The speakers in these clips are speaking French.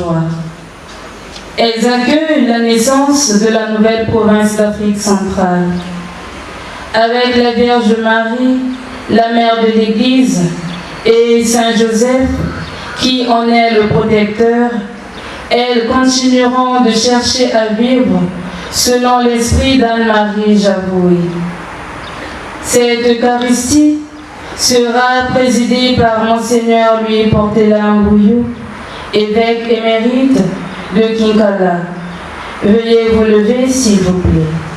joie. Elles accueillent la naissance de la nouvelle province d'Afrique centrale. Avec la Vierge Marie, la mère de l'Église, et Saint Joseph, qui en est le protecteur, elles continueront de chercher à vivre selon l'esprit d'Anne-Marie Javoué. Cette Eucharistie sera présidée par Monseigneur Louis Portelin Bouillou, évêque émérite de Kinkala. Veuillez vous lever, s'il vous plaît.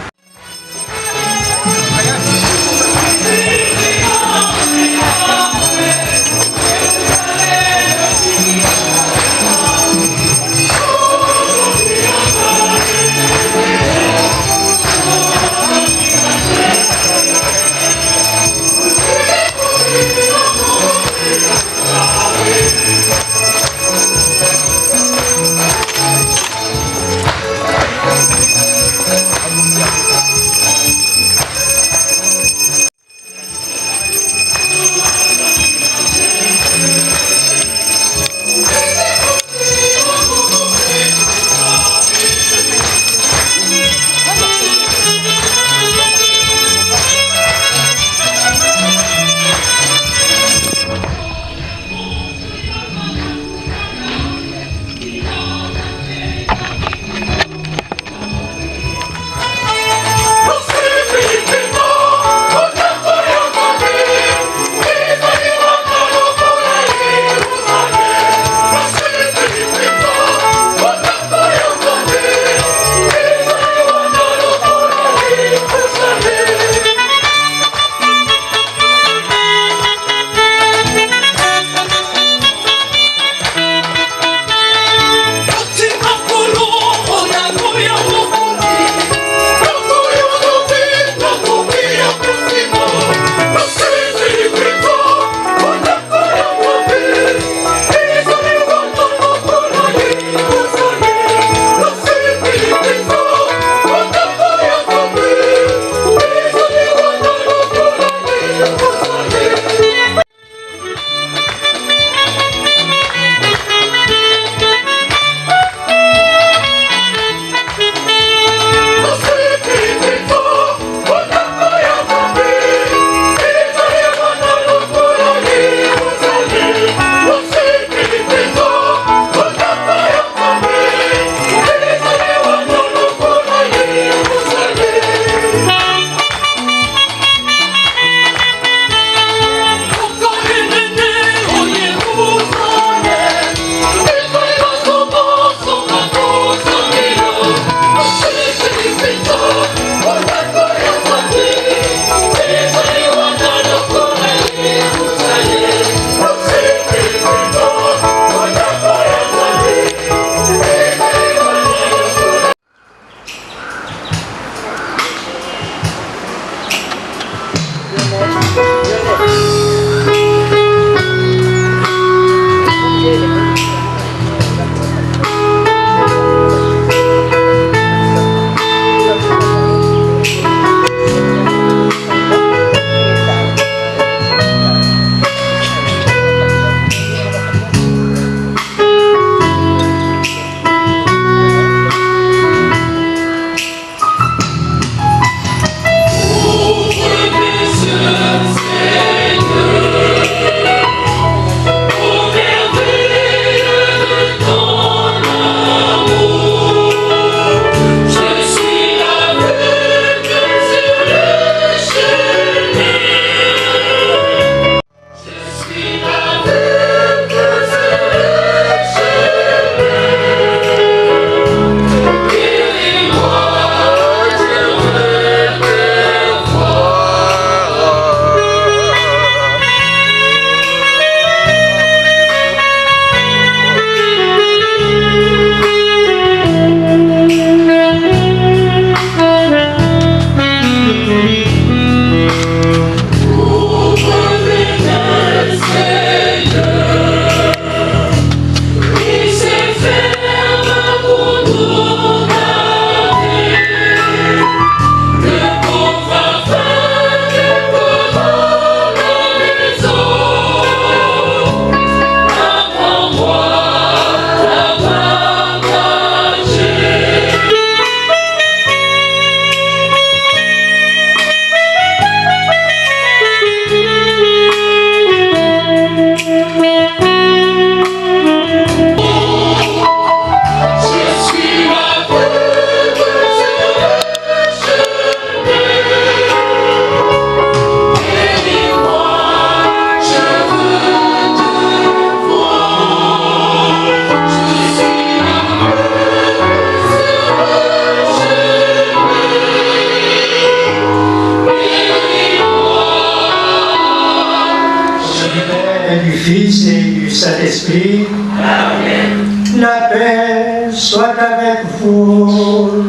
Fils et du Saint-Esprit. Amen. La paix soit avec vous.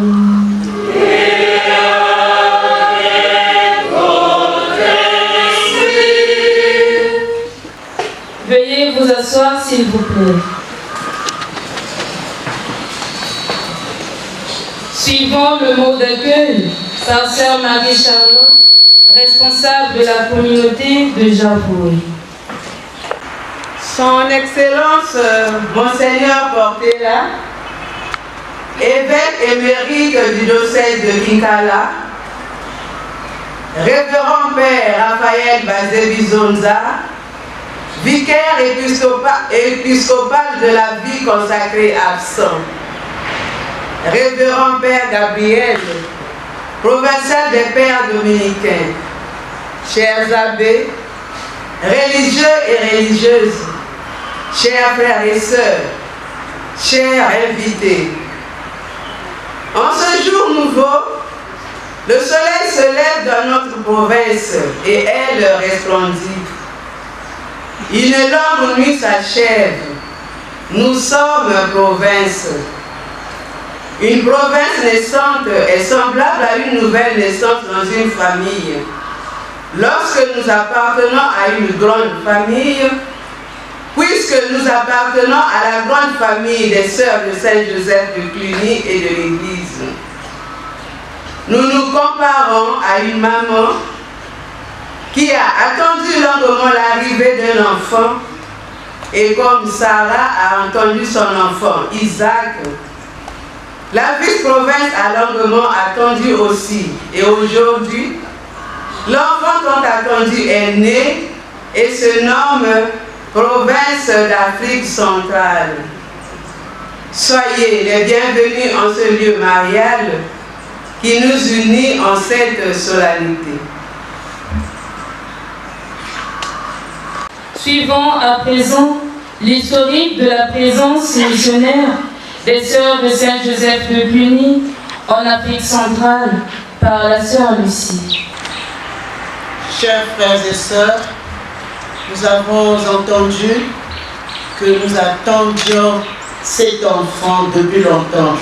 Et avec votre esprit. Veuillez vous asseoir s'il vous plaît. Suivant le mot d'accueil par Sœur Marie-Charlotte, responsable de la communauté de Javoué. Son Excellence Monseigneur Portela, évêque émérite du diocèse de Kinkala, Révérend Père Raphaël Bazé-Bizonza, vicaire épiscopal de la vie consacrée absent, Révérend Père Gabriel, provincial des Pères dominicains, chers abbés, religieux et religieuses, chers frères et sœurs, chers invités. En ce jour nouveau, le soleil se lève dans notre province et elle resplendit. Une longue nuit s'achève. Nous sommes province. Une province naissante est semblable à une nouvelle naissance dans une famille. Lorsque nous appartenons à une grande famille, puisque nous appartenons à la grande famille des sœurs de Saint-Joseph de Cluny et de l'Église, nous nous comparons à une maman qui a attendu longuement l'arrivée d'un enfant, et comme Sarah a entendu son enfant, Isaac, la vice-province a longuement attendu aussi. Et aujourd'hui, l'enfant tant attendu est né et se nomme Province d'Afrique centrale. Soyez les bienvenus en ce lieu marial qui nous unit en cette solennité. Suivons à présent l'historique de la présence missionnaire des sœurs de Saint-Joseph de Cluny en Afrique centrale par la sœur Lucie. Chers frères et sœurs, nous avons entendu que nous attendions cet enfant depuis longtemps.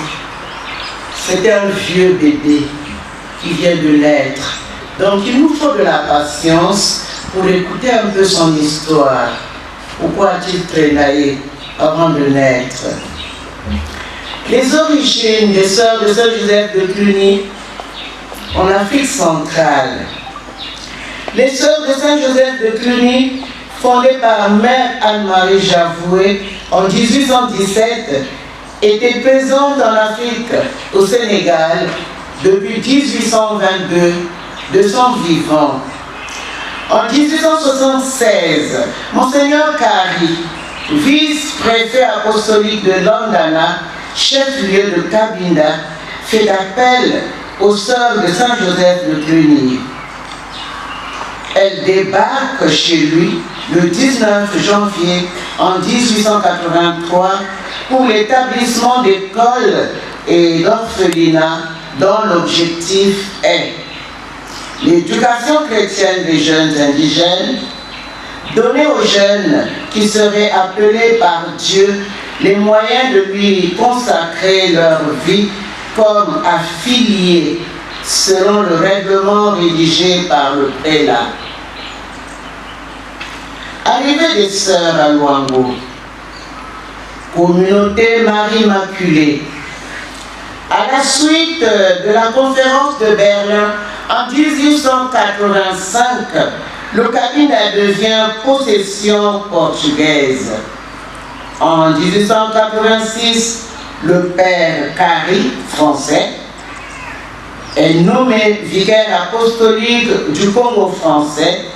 C'était un vieux bébé qui vient de naître. Donc il nous faut de la patience pour écouter un peu son histoire. Pourquoi a-t-il trénaillé avant de naître? Les origines des sœurs de Saint-Joseph de Cluny en Afrique centrale. Les sœurs de Saint-Joseph de Cluny, fondées par Mère Anne-Marie Javoué en 1817, étaient présentes en Afrique, au Sénégal, depuis 1822, de son vivant. En 1876, Monseigneur Kari, vice-préfet apostolique de Landana, chef-lieu de Cabinda, fait appel aux sœurs de Saint-Joseph de Cluny. Elle débarque chez lui le 19 janvier en 1883 pour l'établissement d'écoles et d'orphelinats dont l'objectif est l'éducation chrétienne des jeunes indigènes, donner aux jeunes qui seraient appelés par Dieu les moyens de lui consacrer leur vie comme affiliés selon le règlement rédigé par le prélat. Arrivée des sœurs à Luango, communauté Marie-Immaculée. À la suite de la conférence de Berlin en 1885, le Cabinda devient possession portugaise. En 1886, le père Kari, français, est nommé vicaire apostolique du Congo français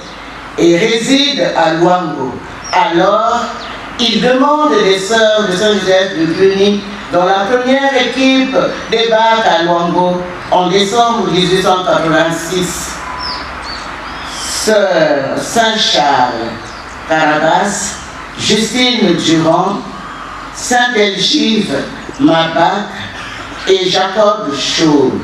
et réside à Luango. Alors, il demande des sœurs de Saint-Joseph de Cluny, dont la première équipe débarque à Luango en décembre 1886. Sœur Saint-Charles Carabas, Justine Durand, Sainte-Elgive Mabac et Jacob Chaube.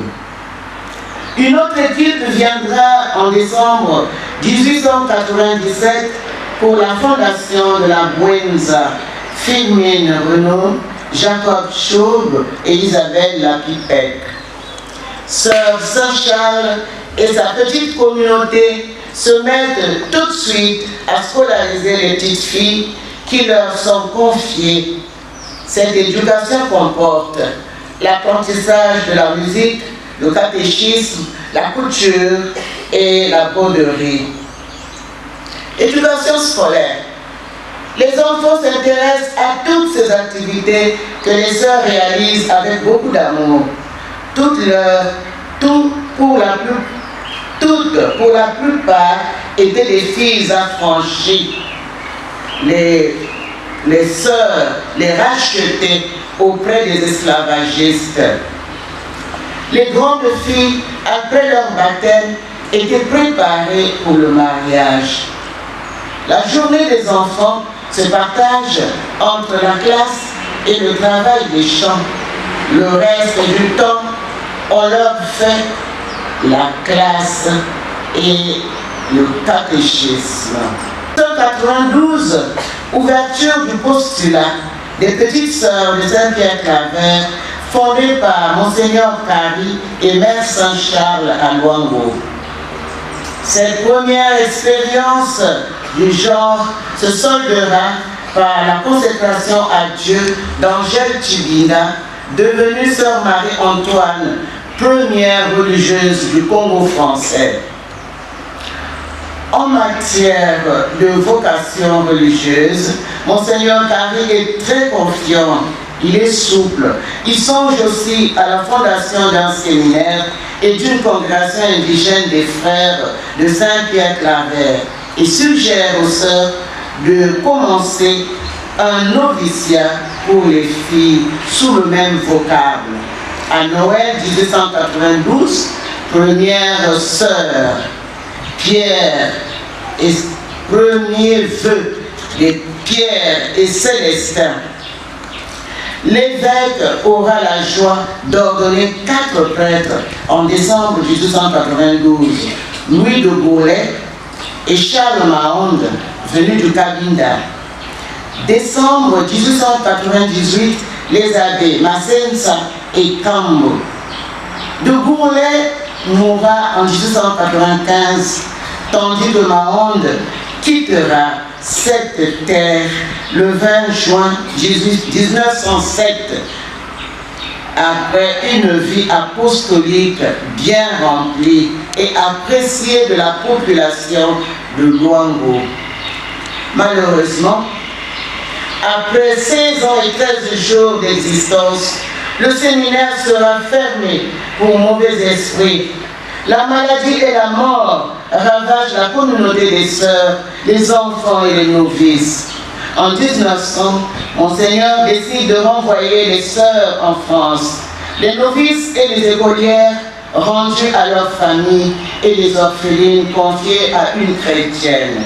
Une autre équipe viendra en décembre 1897 pour la fondation de la Buenza, Firmine Renaud, Jacob Chaube et Isabelle Lapipec. Sœur Saint-Charles et sa petite communauté se mettent tout de suite à scolariser les petites filles qui leur sont confiées. Cette éducation comporte l'apprentissage de la musique, le catéchisme, la couture et la broderie. Éducation scolaire. Les enfants s'intéressent à toutes ces activités que les sœurs réalisent avec beaucoup d'amour. Toutes pour la plupart, étaient des filles affranchies. Les sœurs les rachetaient auprès des esclavagistes. Les grandes filles, après leur baptême, étaient préparées pour le mariage. La journée des enfants se partage entre la classe et le travail des champs. Le reste du temps, on leur fait la classe et le catéchisme. 192, ouverture du postulat des petites sœurs de Saint-Pierre-Claver, fondée par Monseigneur Kari et Mère Saint-Charles à Luango. Cette première expérience du genre se soldera par la consécration à Dieu d'Angèle Tibina, devenue sœur Marie-Antoine, première religieuse du Congo français. En matière de vocation religieuse, Monseigneur Kari est très confiant, il est souple. Il songe aussi à la fondation d'un séminaire et d'une congrégation indigène des frères de Saint-Pierre-Claver et suggère aux sœurs de commencer un noviciat pour les filles sous le même vocable. À Noël 1892, première sœur, Pierre et premier vœu de Pierre et Célestin. L'évêque aura la joie d'ordonner 4 prêtres en décembre 1892, Louis de Gaulet et Charles Mahonde, venus du Cabinda. Décembre 1898, les abbés Massensa et Cambo. De Gaulet mourra en 1895, tandis que Mahonde quittera cette terre le 20 juin 1907, après une vie apostolique bien remplie et appréciée de la population de Luango. Malheureusement, après 16 ans et 13 jours d'existence, le séminaire sera fermé pour mauvais esprits. La maladie et la mort ravagent la communauté des sœurs, les enfants et les novices. En 1900, Monseigneur décide de renvoyer les sœurs en France, les novices et les écolières rendues à leur famille et les orphelines confiées à une chrétienne.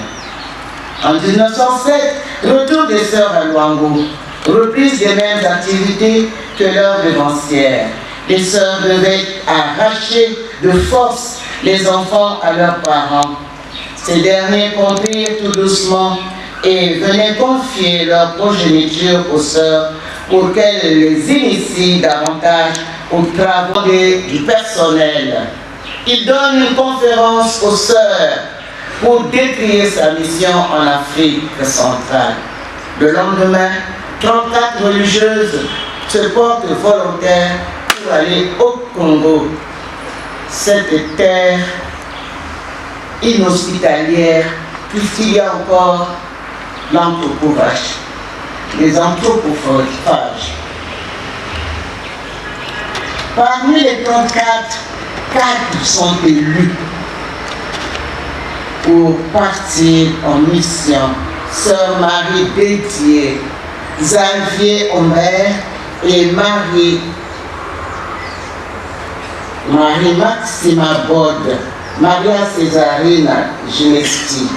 En 1907, retour des sœurs à Luango, reprise des mêmes activités que leurs devancières. Les sœurs devaient arracher de force les enfants à leurs parents. Ces derniers comprirent tout doucement et venaient confier leur progéniture aux sœurs pour qu'elles les initient davantage aux travaux du personnel. Il donne une conférence aux sœurs pour décrire sa mission en Afrique centrale. Le lendemain, 34 religieuses se portent volontaires pour aller au Congo, cette terre inhospitalière, puisqu'il y a encore l'anthropophagie, les anthropophages. Parmi les 34, 4 sont élus pour partir en mission. Sœur Marie Bétier, Xavier Omer et Marie-Maxima Bode, Maria Césarina Genesti.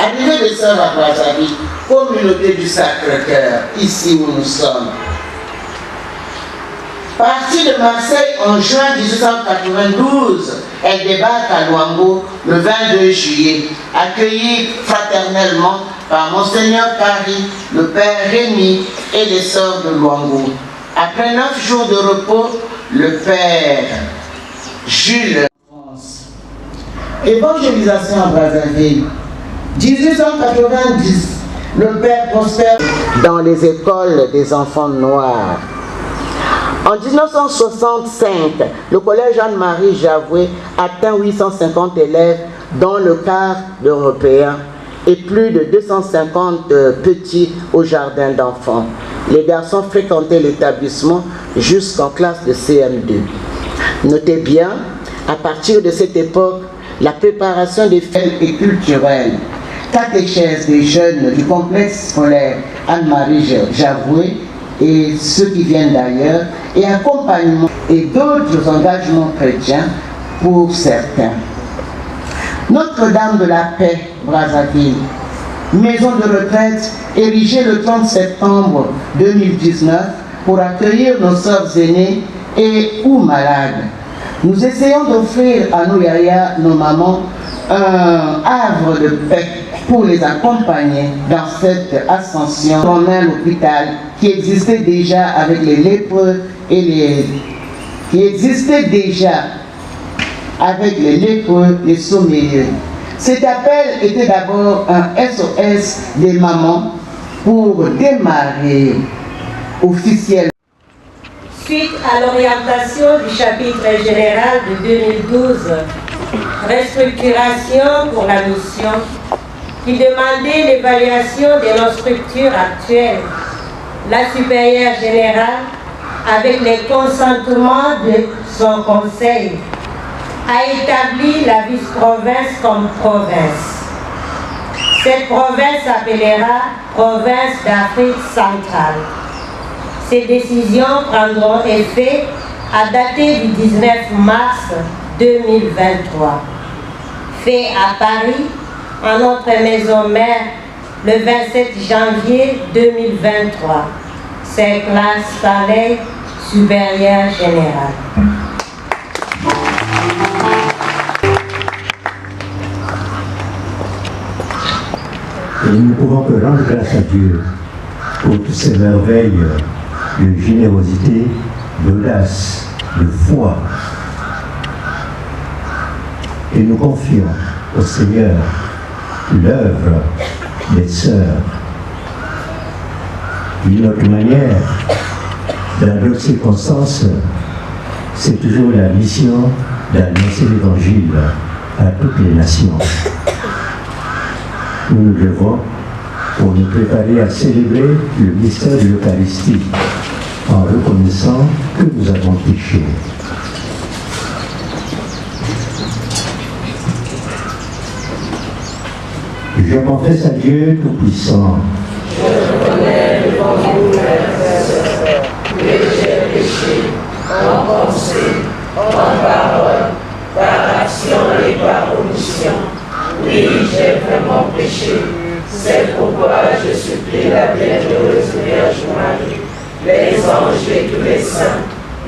Arrivée de sœurs à Brazzaville, communauté du Sacré-Cœur, ici où nous sommes. Partie de Marseille en juin 1892, elle débarque à Luango le 22 juillet, accueillie fraternellement par Monseigneur Paris, le Père Rémy et les sœurs de Luango. Après 9 jours de repos, le Père Jules. Évangélisation à Brazzaville. 1890, le Père prospère dans les écoles des enfants noirs. En 1965, le collège Anne-Marie Javoué atteint 850 élèves dans le quart d'Européens et plus de 250 petits au jardin d'enfants. Les garçons fréquentaient l'établissement jusqu'en classe de CM2. Notez bien, à partir de cette époque, la préparation des fêtes et culturelles, catéchèse des jeunes du complexe scolaire Anne-Marie Javoué et ceux qui viennent d'ailleurs, et accompagnement et d'autres engagements chrétiens pour certains. Notre-Dame de la Paix, Brazzaville, maison de retraite érigée le 30 septembre 2019 pour accueillir nos sœurs aînées et ou malades. Nous essayons d'offrir à nos yaya, nos mamans, un havre de paix pour les accompagner dans cette ascension en un hôpital qui existait déjà avec les lépreux et les sommeilleux. Cet appel était d'abord un SOS des mamans pour démarrer officiellement. Suite à l'orientation du chapitre général de 2012, restructuration pour la mission, qui demandait l'évaluation de nos structures actuelles, la supérieure générale, avec le consentement de son conseil, a établi la vice-province comme province. Cette province s'appellera Province d'Afrique centrale. Ces décisions prendront effet à dater du 19 mars 2023. Fait à Paris, en notre maison mère, le 27 janvier 2023. C'est classe Palais supérieure générale. Et nous ne pouvons que rendre grâce à Dieu pour toutes ces merveilles de générosité, d'audace, de foi. Et nous confions au Seigneur l'œuvre des sœurs. D'une autre manière, dans d'autres circonstances, c'est toujours la mission d'annoncer l'Évangile à toutes les nations. Nous nous devons pour nous préparer à célébrer le mystère de l'Eucharistie en reconnaissant que nous avons péché. Je confesse à Dieu Tout-Puissant. Je reconnais devant vous, frères et sœurs, que j'ai péché en pensée, en parole, par action et par omission. Oui, j'ai vraiment péché. C'est pourquoi je supplie la bienheureuse Vierge Marie, les anges et tous les saints,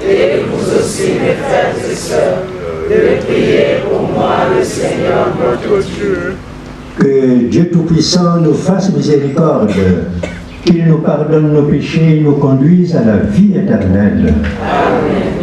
et vous aussi, mes frères et sœurs, de prier pour moi, le Seigneur notre Dieu. Que Dieu Tout-Puissant nous fasse miséricorde, qu'il nous pardonne nos péchés et nous conduise à la vie éternelle. Amen.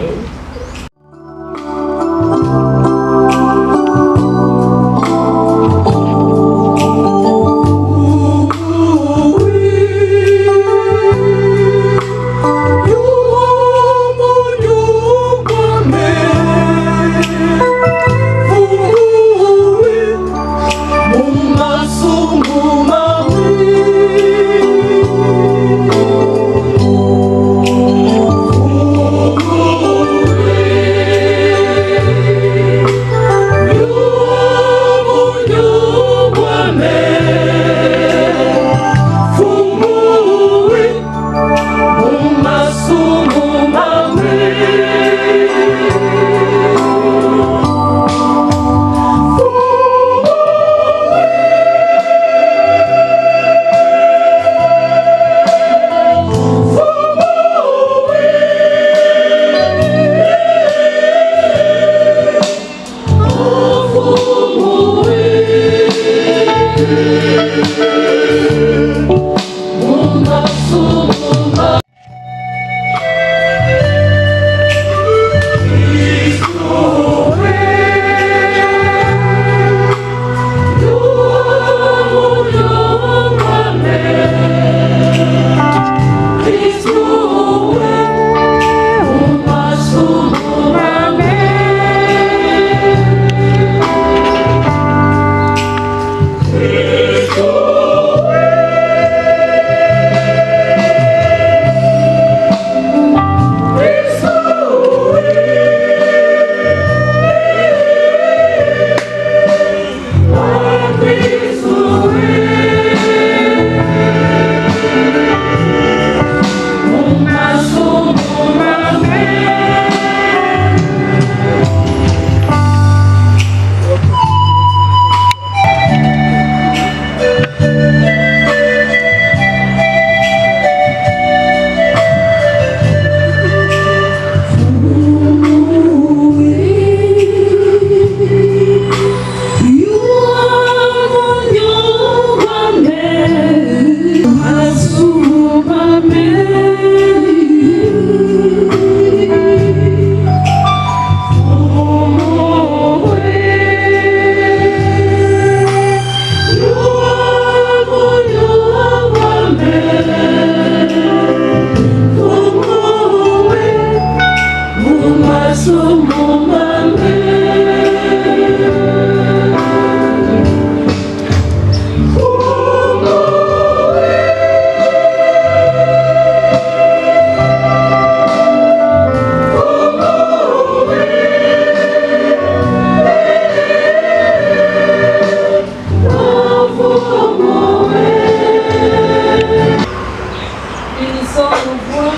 unissons-nous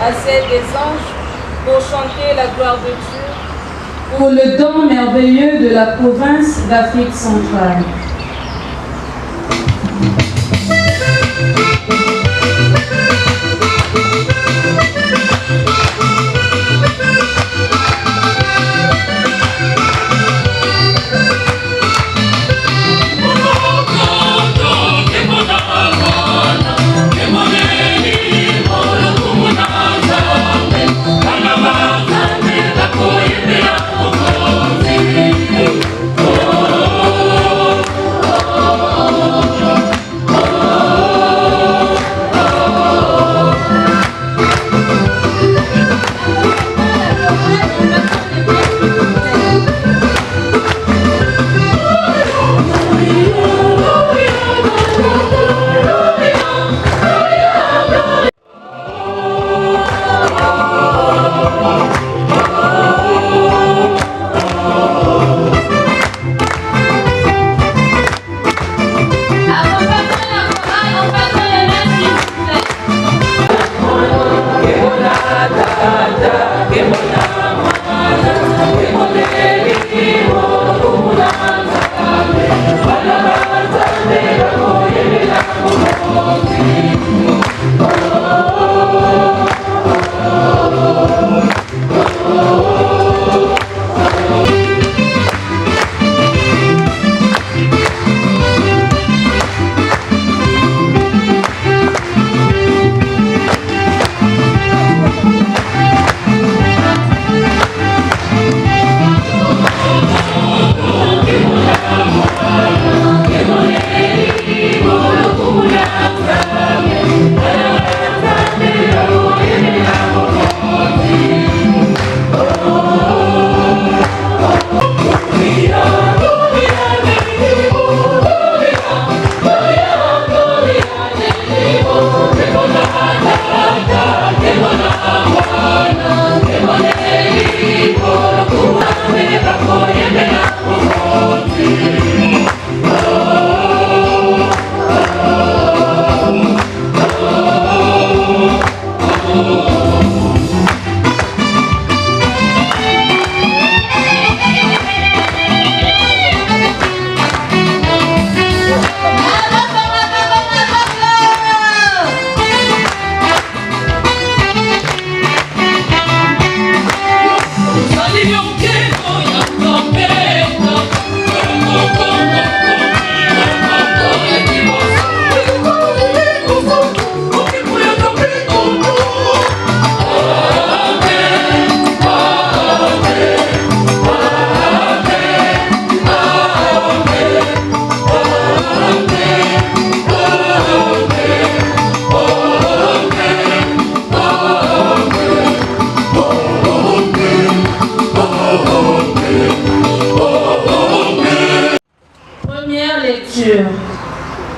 à celle des anges pour chanter la gloire de Dieu, pour le don merveilleux de la province d'Afrique centrale.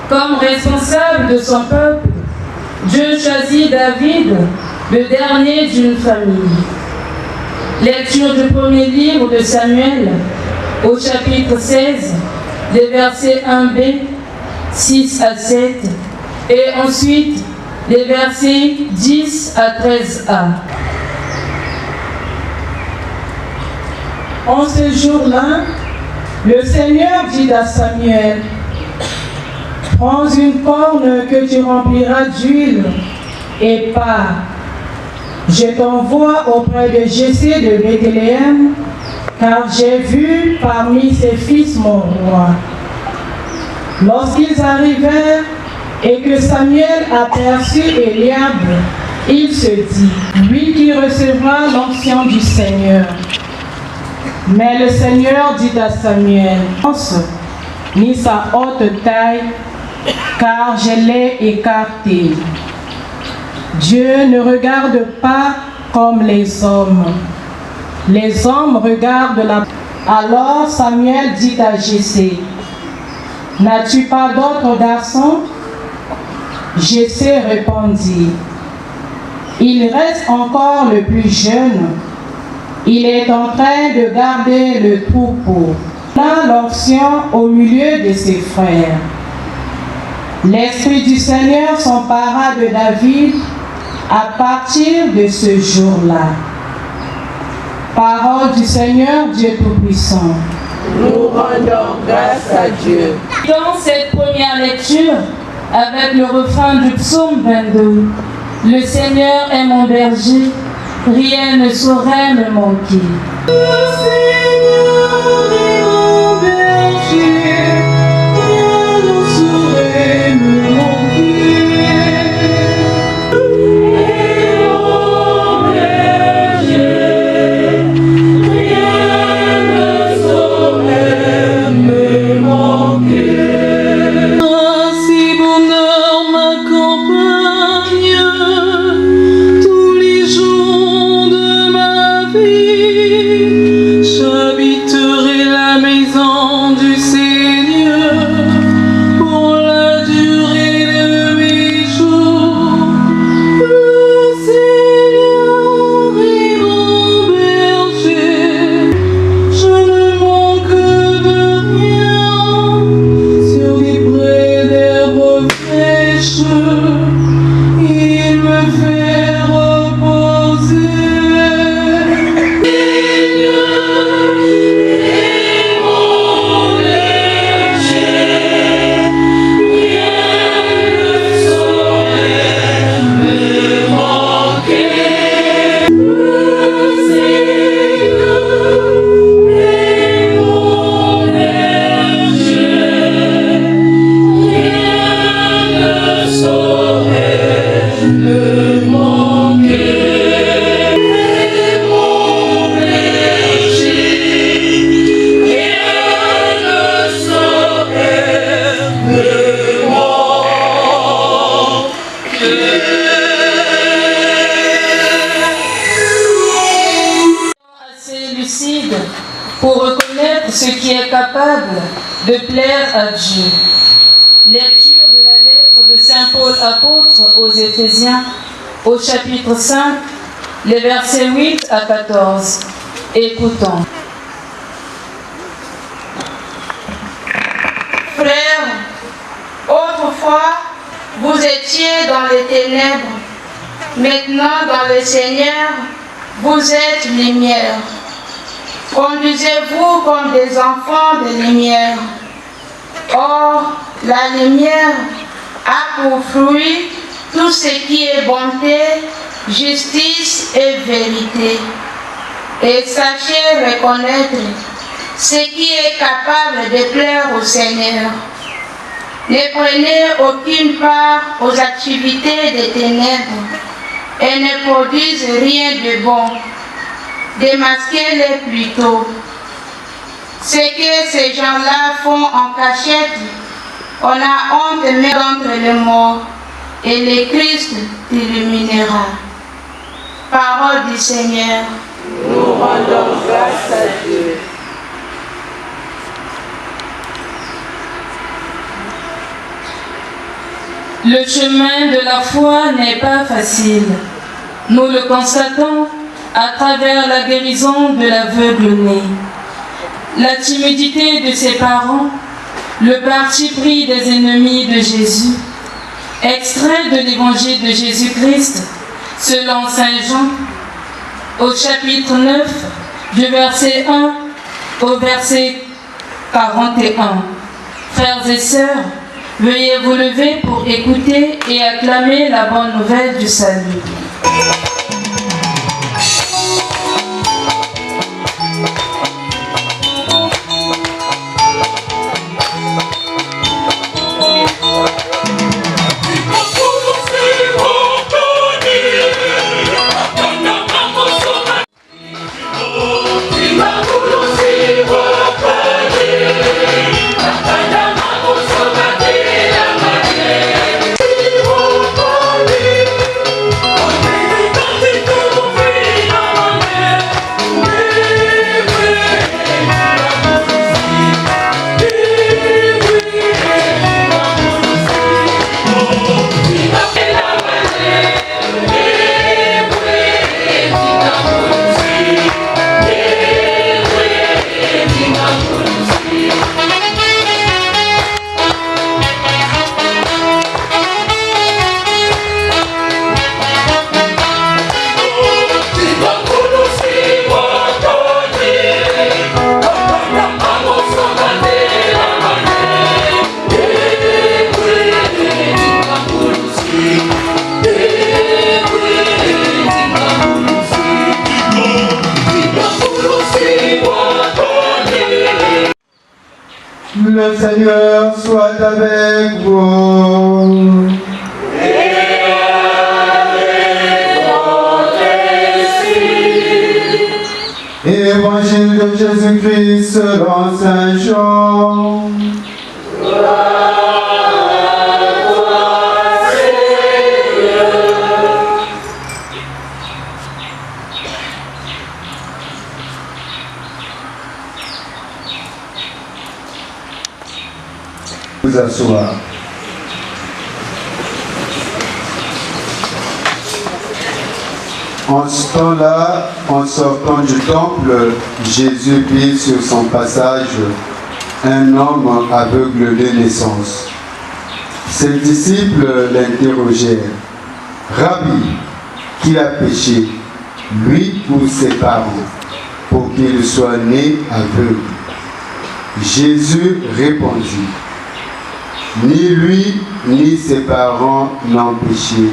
Comme responsable de son peuple, Dieu choisit David, le dernier d'une famille. Lecture du premier livre de Samuel, au chapitre 16, les versets 1b, 6 à 7, et ensuite les versets 10 à 13a. En ce jour-là, le Seigneur dit à Samuel, « Prends une corne que tu rempliras d'huile et pars. Je t'envoie auprès de Jessé de Bethléem, car j'ai vu parmi ses fils mon roi. » Lorsqu'ils arrivèrent et que Samuel aperçut Eliab, il se dit, « Lui qui recevra l'onction du Seigneur. » Mais le Seigneur dit à Samuel, « Ni sa haute taille, car je l'ai écarté. » Dieu ne regarde pas comme les hommes. Les hommes regardent la... Alors Samuel dit à Jessé, « N'as-tu pas d'autre garçon ?» Jessé répondit, « Il reste encore le plus jeune. Il est en train de garder le troupeau. » Là, l'onction au milieu de ses frères. L'Esprit du Seigneur s'empara de David à partir de ce jour-là. Parole du Seigneur Dieu Tout-Puissant. Nous rendons grâce à Dieu. Dans cette première lecture, avec le refrain du psaume 22, le Seigneur est mon berger, rien ne saurait me manquer. Le Seigneur est mon berger, rien ne saurait me manquer. Et mon berger, rien ne saurait me manquer. Si bonheur m'accompagne tous les jours de ma vie, j'habiterai la maison du Seigneur pour la durée de mes jours. Le Seigneur est mon berger, je ne manque de rien. Sur des prés d'herbes fraîches, il me fait reposer. Seigneur est mon berger, rien ne saurait me manquer. Le Seigneur est mon berger, rien ne saurait me manquer. Mon berger, rien ne saurait me manquer. Assez lucide pour reconnaître ce qui est capable de plaire à Dieu. Lecture de la lettre de Saint Paul apôtre aux Éphésiens, au chapitre 5, les versets 8 à 14. Écoutons. Frères, autrefois, vous étiez dans les ténèbres. Maintenant, dans le Seigneur, vous êtes lumière. Conduisez-vous comme des enfants de lumière. Or, la lumière a pour fruit tout ce qui est bonté, justice et vérité. Et sachez reconnaître ce qui est capable de plaire au Seigneur. Ne prenez aucune part aux activités des ténèbres et ne produisent rien de bon. Démasquez-les plutôt. Ce que ces gens-là font en cachette, on a honte même d'entre les morts, et le Christ t'illuminera. Parole du Seigneur. Nous rendons grâce à Dieu. Le chemin de la foi n'est pas facile. Nous le constatons à travers la guérison de l'aveugle-né, la timidité de ses parents, le parti pris des ennemis de Jésus. Extrait de l'évangile de Jésus-Christ selon Saint Jean, au chapitre 9, du verset 1 au verset 41. Frères et sœurs, veuillez vous lever pour écouter et acclamer la bonne nouvelle du salut. Thank you. Le Seigneur soit avec vous. Et avec votre esprit. Évangile de Jésus-Christ selon Saint Jean. Vous asseoir. En ce temps-là, en sortant du temple, Jésus vit sur son passage un homme aveugle de naissance. Ses disciples l'interrogèrent. Rabbi, qui a péché, lui ou ses parents, pour qu'il soit né aveugle? Jésus répondit. Ni lui, ni ses parents n'ont péché,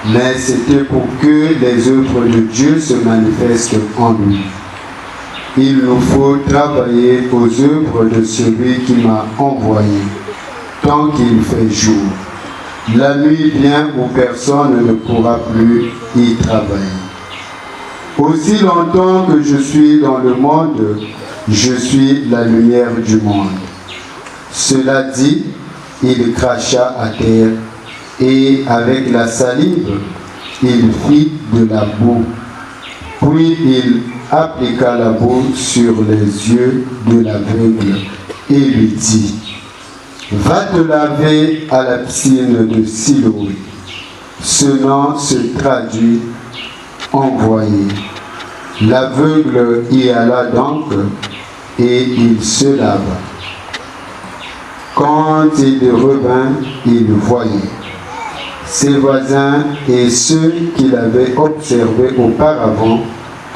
mais c'était pour que les œuvres de Dieu se manifestent en lui. Il nous faut travailler aux œuvres de celui qui m'a envoyé, tant qu'il fait jour. La nuit vient où personne ne pourra plus y travailler. Aussi longtemps que je suis dans le monde, je suis la lumière du monde. Cela dit, il cracha à terre et avec la salive, il fit de la boue. Puis il appliqua la boue sur les yeux de l'aveugle et lui dit, « Va te laver à la piscine de Siloé. » Ce nom se traduit « envoyé ». L'aveugle y alla donc et il se lava. Quand il revint, il voyait. Ses voisins et ceux qui l'avaient observé auparavant,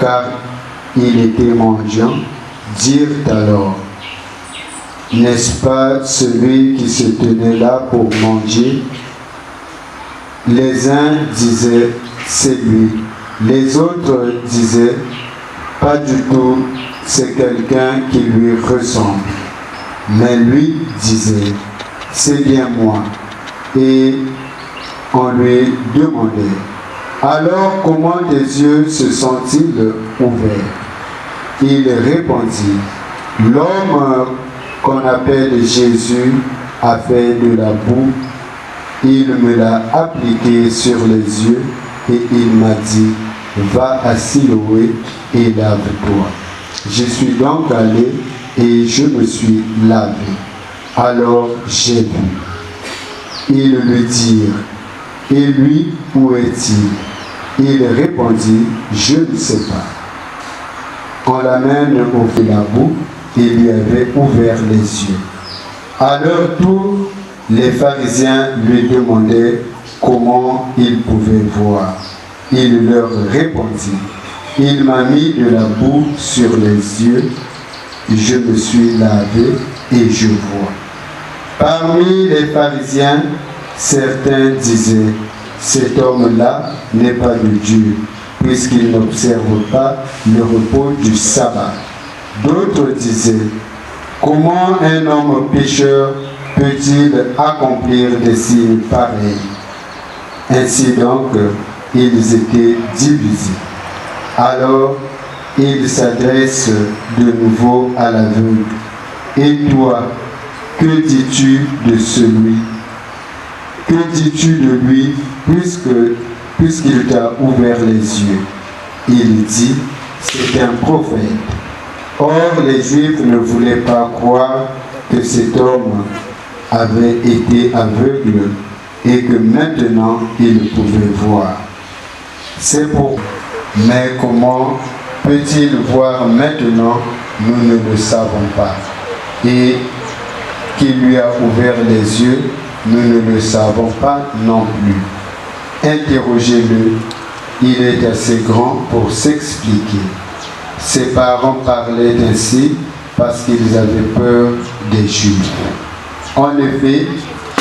car il était mendiant, dirent alors, « N'est-ce pas celui qui se tenait là pour manger ?» Les uns disaient, « C'est lui ». Les autres disaient, « Pas du tout, c'est quelqu'un qui lui ressemble. » Mais lui disait, « C'est bien moi. » Et on lui demandait, « Alors comment tes yeux se sont-ils ouverts ?» Il répondit, « L'homme qu'on appelle Jésus a fait de la boue. Il me l'a appliqué sur les yeux et il m'a dit, « Va à Siloé et lave-toi. » Je suis donc allé et je me suis lavé. Alors j'ai vu. Ils lui dirent, « Et lui, où est-il » Il répondit, « Je ne sais pas. » On l'amène au filabou et lui avait ouvert les yeux. À leur tour, les pharisiens lui demandaient comment il pouvait voir. Il leur répondit, « Il m'a mis de la boue sur les yeux. Je me suis lavé et je vois. » Parmi les pharisiens, certains disaient, « Cet homme-là n'est pas de Dieu, puisqu'il n'observe pas le repos du sabbat. » D'autres disaient, « Comment un homme pécheur peut-il accomplir des signes pareils ?» Ainsi donc, ils étaient divisés. Alors, il s'adresse de nouveau à l'aveugle. « Et toi, que dis-tu de celui? Que dis-tu de lui puisqu'il t'a ouvert les yeux ?» Il dit, « C'est un prophète. » Or, les Juifs ne voulaient pas croire que cet homme avait été aveugle et que maintenant il pouvait voir. C'est pour... Mais comment peut-il voir maintenant? Nous ne le savons pas. Et qui lui a ouvert les yeux, nous ne le savons pas non plus. Interrogez-le, il est assez grand pour s'expliquer. Ses parents parlaient ainsi parce qu'ils avaient peur des Juifs. En effet,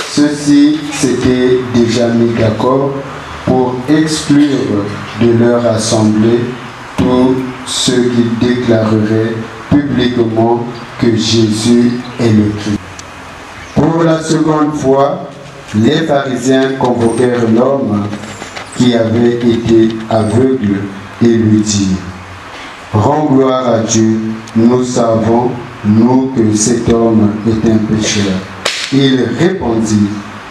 ceux-ci s'étaient déjà mis d'accord pour exclure de leur assemblée tous ceux qui déclareraient publiquement que Jésus est le Christ. Pour la seconde fois, les pharisiens convoquèrent l'homme qui avait été aveugle et lui dirent: rends gloire à Dieu, nous savons, nous, que cet homme est un pécheur. Il répondit: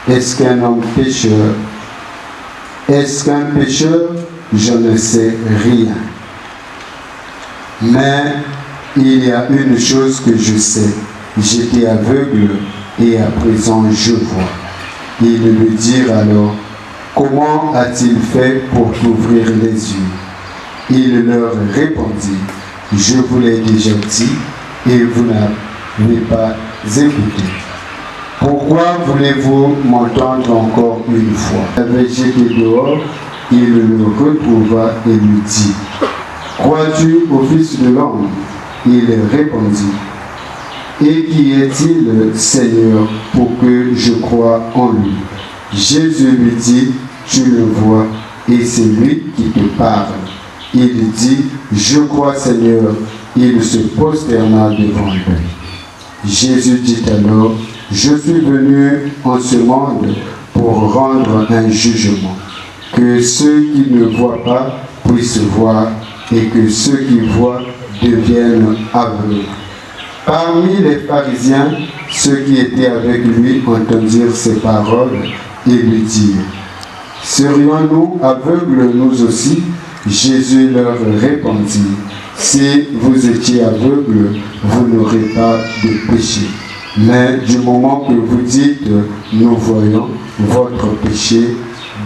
est-ce qu'un homme pécheur? Est-ce qu'un pécheur? Je ne sais rien. Mais il y a une chose que je sais, j'étais aveugle et à présent je vois. Ils lui dirent alors: comment a-t-il fait pour t'ouvrir les yeux? Il leur répondit: je vous l'ai déjà dit et vous n'avez pas écouté. Pourquoi voulez-vous m'entendre encore une fois? Il avait jeté dehors, il le retrouva et lui dit: crois-tu au Fils de l'homme? Il répondit: et qui est-il, Seigneur, pour que je croie en lui? Jésus lui dit: tu le vois, et c'est lui qui te parle. Il dit: je crois, Seigneur. Il se prosterna devant lui. Jésus dit alors: je suis venu en ce monde pour rendre un jugement, que ceux qui ne voient pas puissent voir, et que ceux qui voient deviennent aveugles. Parmi les pharisiens, ceux qui étaient avec lui entendirent ces paroles et lui dirent: serions-nous aveugles nous aussi? Jésus leur répondit: si vous étiez aveugles, vous n'aurez pas de péché. Mais du moment que vous dites: nous voyons, votre péché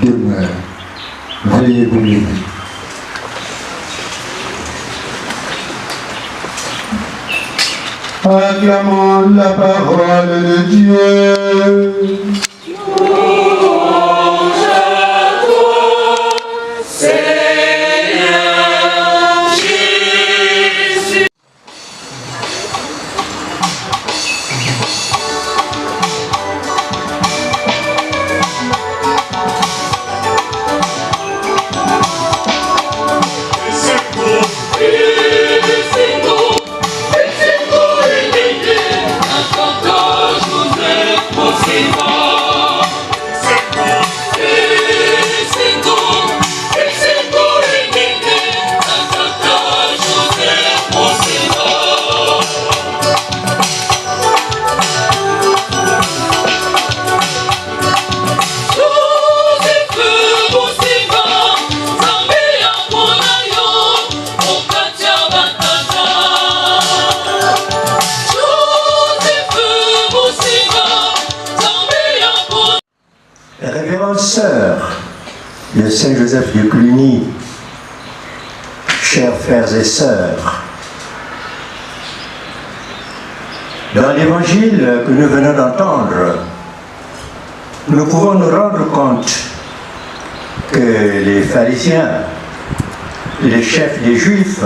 demeure. Veuillez vous lever. Acclamons la parole de Dieu. Révérende sœur de Saint-Joseph de Cluny, chers frères et sœurs, dans l'évangile que nous venons d'entendre, nous pouvons nous rendre compte que les pharisiens, les chefs des Juifs,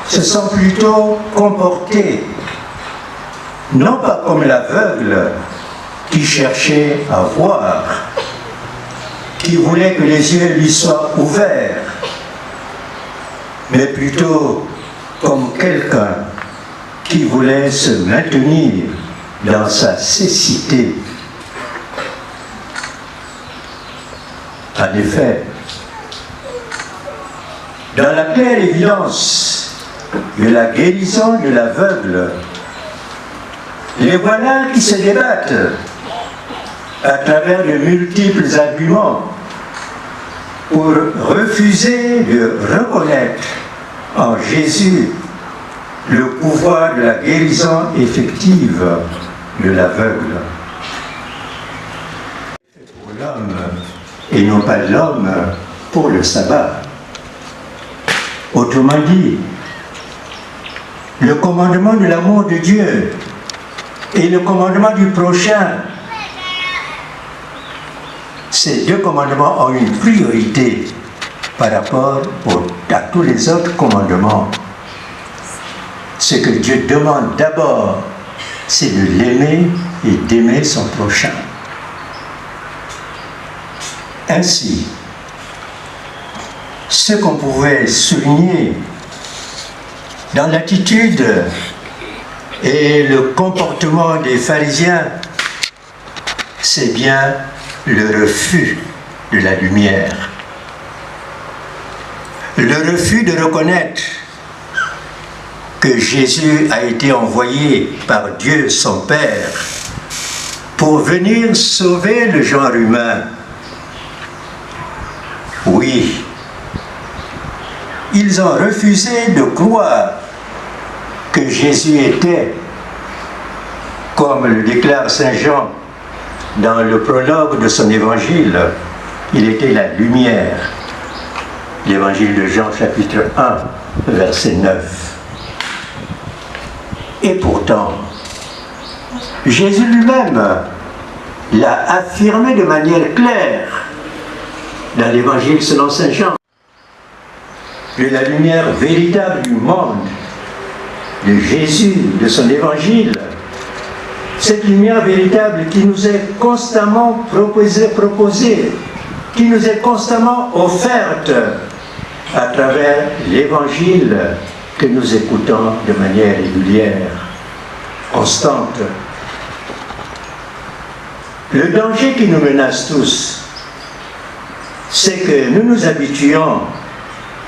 se sont plutôt comportés, non pas comme l'aveugle qui cherchait à voir, qui voulait que les yeux lui soient ouverts, mais plutôt comme quelqu'un qui voulait se maintenir dans sa cécité. En effet, dans la claire évidence de la guérison de l'aveugle, les voilà qui se débattent à travers de multiples arguments pour refuser de reconnaître en Jésus le pouvoir de la guérison effective de l'aveugle. Pour l'homme et non pas l'homme pour le sabbat. Autrement dit, le commandement de l'amour de Dieu et le commandement du prochain, ces deux commandements ont une priorité par rapport à tous les autres commandements. Ce que Dieu demande d'abord, c'est de l'aimer et d'aimer son prochain. Ainsi, ce qu'on pouvait souligner dans l'attitude Et le comportement des pharisiens, c'est bien le refus de la lumière. Le refus de reconnaître que Jésus a été envoyé par Dieu son Père pour venir sauver le genre humain. Oui, ils ont refusé de croire que Jésus était, comme le déclare Saint Jean dans le prologue de son évangile, il était la lumière. L'évangile de Jean, chapitre 1, verset 9. Et pourtant, Jésus lui-même l'a affirmé de manière claire dans l'évangile selon Saint Jean, que la lumière véritable du monde, de Jésus, de son évangile, cette lumière véritable qui nous est constamment proposée, qui nous est constamment offerte à travers l'évangile que nous écoutons de manière régulière, constante. Le danger qui nous menace tous, c'est que nous nous habituons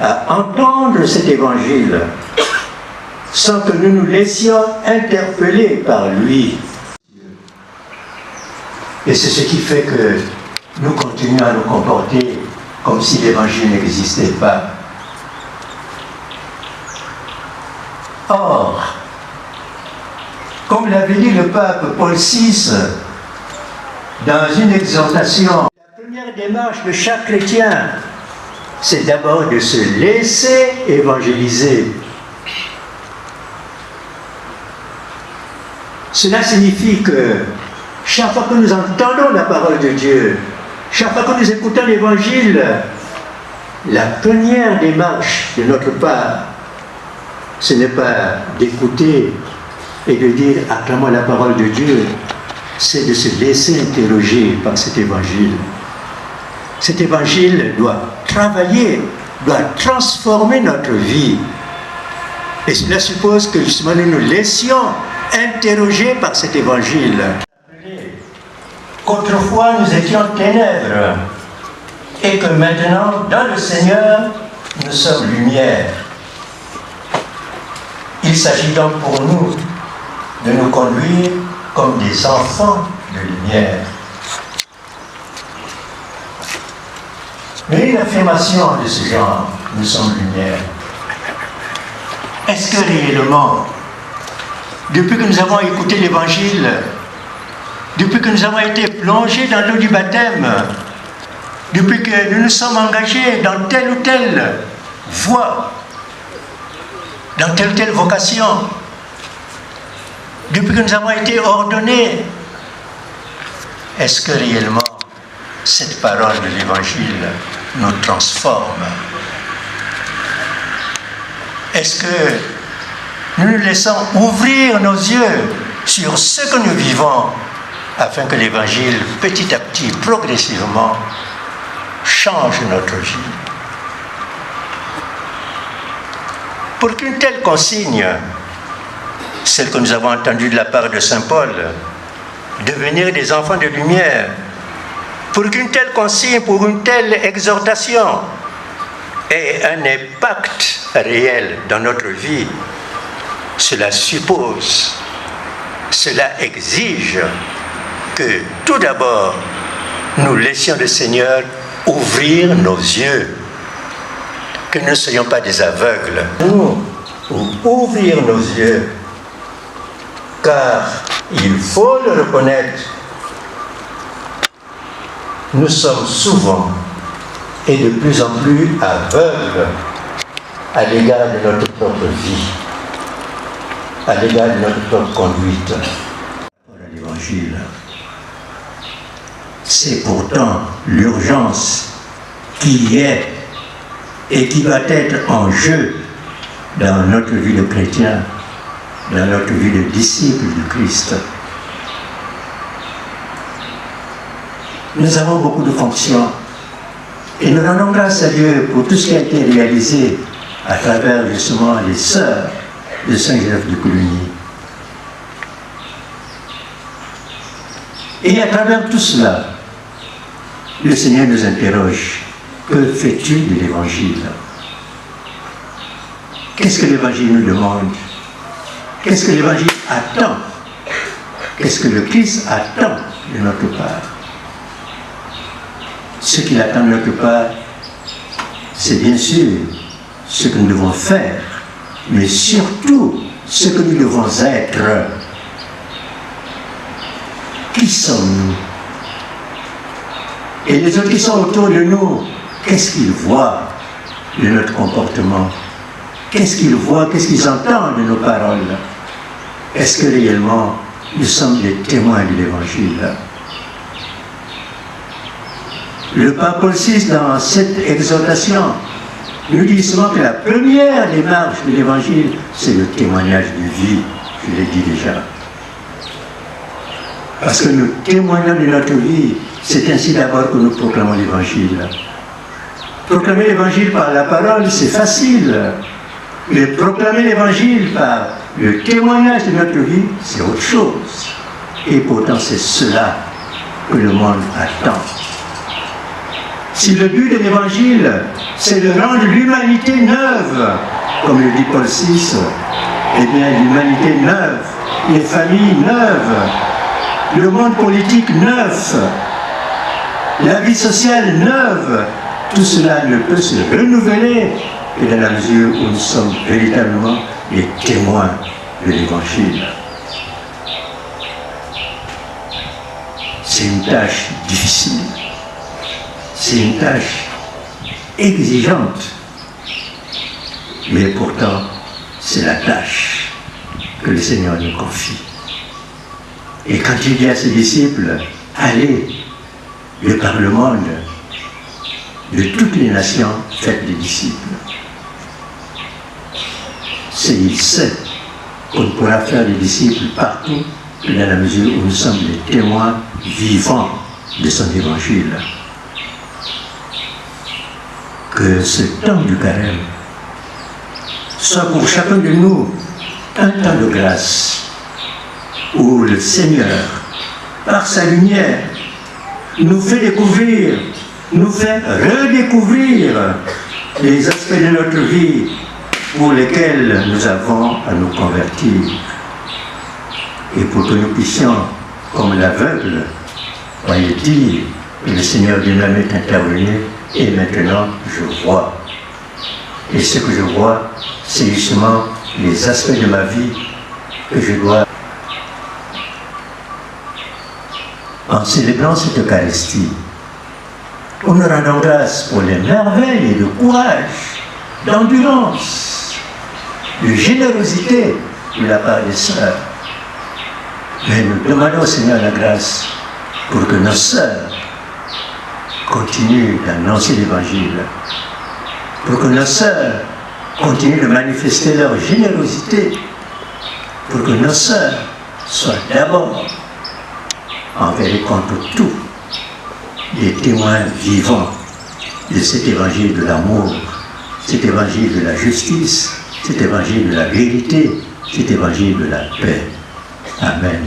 à entendre cet évangile sans que nous nous laissions interpeller par lui. Et c'est ce qui fait que nous continuons à nous comporter comme si l'évangile n'existait pas. Or, comme l'avait dit le pape Paul VI dans une exhortation, la première démarche de chaque chrétien, c'est d'abord de se laisser évangéliser. Cela signifie que chaque fois que nous entendons la parole de Dieu, chaque fois que nous écoutons l'évangile, la première démarche de notre part, ce n'est pas d'écouter et de dire « acclamons la parole de Dieu », c'est de se laisser interroger par cet évangile. Cet évangile doit travailler, doit transformer notre vie. Et cela suppose que justement nous nous laissions interroger par cet évangile. Qu'autrefois nous étions ténèbres et que maintenant, dans le Seigneur, nous sommes lumière. Il s'agit donc pour nous de nous conduire comme des enfants de lumière. Mais une affirmation de ce genre, nous sommes lumière. Est-ce que réellement, depuis que nous avons écouté l'Évangile, depuis que nous avons été plongés dans l'eau du baptême, depuis que nous nous sommes engagés dans telle ou telle voie, dans telle ou telle vocation, depuis que nous avons été ordonnés, est-ce que réellement cette parole de l'Évangile nous transforme? Est-ce que nous nous laissons ouvrir nos yeux sur ce que nous vivons afin que l'Évangile, petit à petit, progressivement, change notre vie? Pour qu'une telle consigne, celle que nous avons entendue de la part de Saint Paul, devenir des enfants de lumière, pour qu'une telle consigne, pour une telle exhortation ait un impact réel dans notre vie, cela suppose, cela exige que tout d'abord, nous laissions le Seigneur ouvrir nos yeux, que nous ne soyons pas des aveugles. Nous, ouvrir nos yeux, car il faut le reconnaître, nous sommes souvent et de plus en plus aveugles à l'égard de notre propre vie, à l'égard de notre propre conduite. L'Évangile, c'est pourtant l'urgence qui est et qui va être en jeu dans notre vie de chrétien, dans notre vie de disciple du Christ. Nous avons beaucoup de fonctions et nous rendons grâce à Dieu pour tout ce qui a été réalisé à travers justement les sœurs de Saint-Joseph de Coligny. Et à travers tout cela, le Seigneur nous interroge. Que fais-tu de l'Évangile? Qu'est-ce que l'Évangile nous demande? Qu'est-ce que l'Évangile attend? Qu'est-ce que le Christ attend de notre part? Ce qu'il attend de notre part, c'est bien sûr ce que nous devons faire, mais surtout ce que nous devons être. Qui sommes-nous? Et les autres qui sont autour de nous, qu'est-ce qu'ils voient de notre comportement? Qu'est-ce qu'ils voient, qu'est-ce qu'ils entendent de nos paroles? Est-ce que réellement nous sommes des témoins de l'Évangile? Le pape Paul VI, dans cette exhortation, nous dit souvent que la première démarche de l'Évangile, c'est le témoignage de vie, je l'ai dit déjà. Parce que nous témoignons de notre vie, c'est ainsi d'abord que nous proclamons l'Évangile. Proclamer l'Évangile par la parole, c'est facile. Mais proclamer l'Évangile par le témoignage de notre vie, c'est autre chose. Et pourtant, c'est cela que le monde attend. Si le but de l'Évangile, c'est de rendre l'humanité neuve, comme le dit Paul VI, eh bien, l'humanité neuve, les familles neuves, le monde politique neuf, la vie sociale neuve, tout cela ne peut se renouveler que dans la mesure où nous sommes véritablement les témoins de l'Évangile. C'est une tâche difficile, c'est une tâche exigeante, mais pourtant c'est la tâche que le Seigneur nous confie. Et quand il dit à ses disciples, allez, de par le monde, de toutes les nations, faites des disciples. Il sait qu'on ne pourra faire des disciples partout que dans la mesure où nous sommes les témoins vivants de son Évangile. Que ce temps du carême soit pour chacun de nous un temps de grâce où le Seigneur, par sa lumière, nous fait découvrir, nous fait redécouvrir les aspects de notre vie pour lesquels nous avons à nous convertir. Et pour que nous puissions, comme l'aveugle, voyez dire que le Seigneur lui-même est intervenu et maintenant je vois. Et ce que je vois, c'est justement les aspects de ma vie que je dois. En célébrant cette Eucharistie, nous nous rendons grâce pour les merveilles de courage, d'endurance, de générosité de la part des sœurs. Mais nous demandons au Seigneur la grâce pour que nos sœurs continuent d'annoncer l'Évangile, pour que nos sœurs continuent de manifester leur générosité, pour que nos sœurs soient d'abord, envers et contre tout, des témoins vivants de cet évangile de l'amour, cet évangile de la justice, cet évangile de la vérité, cet évangile de la paix. Amen.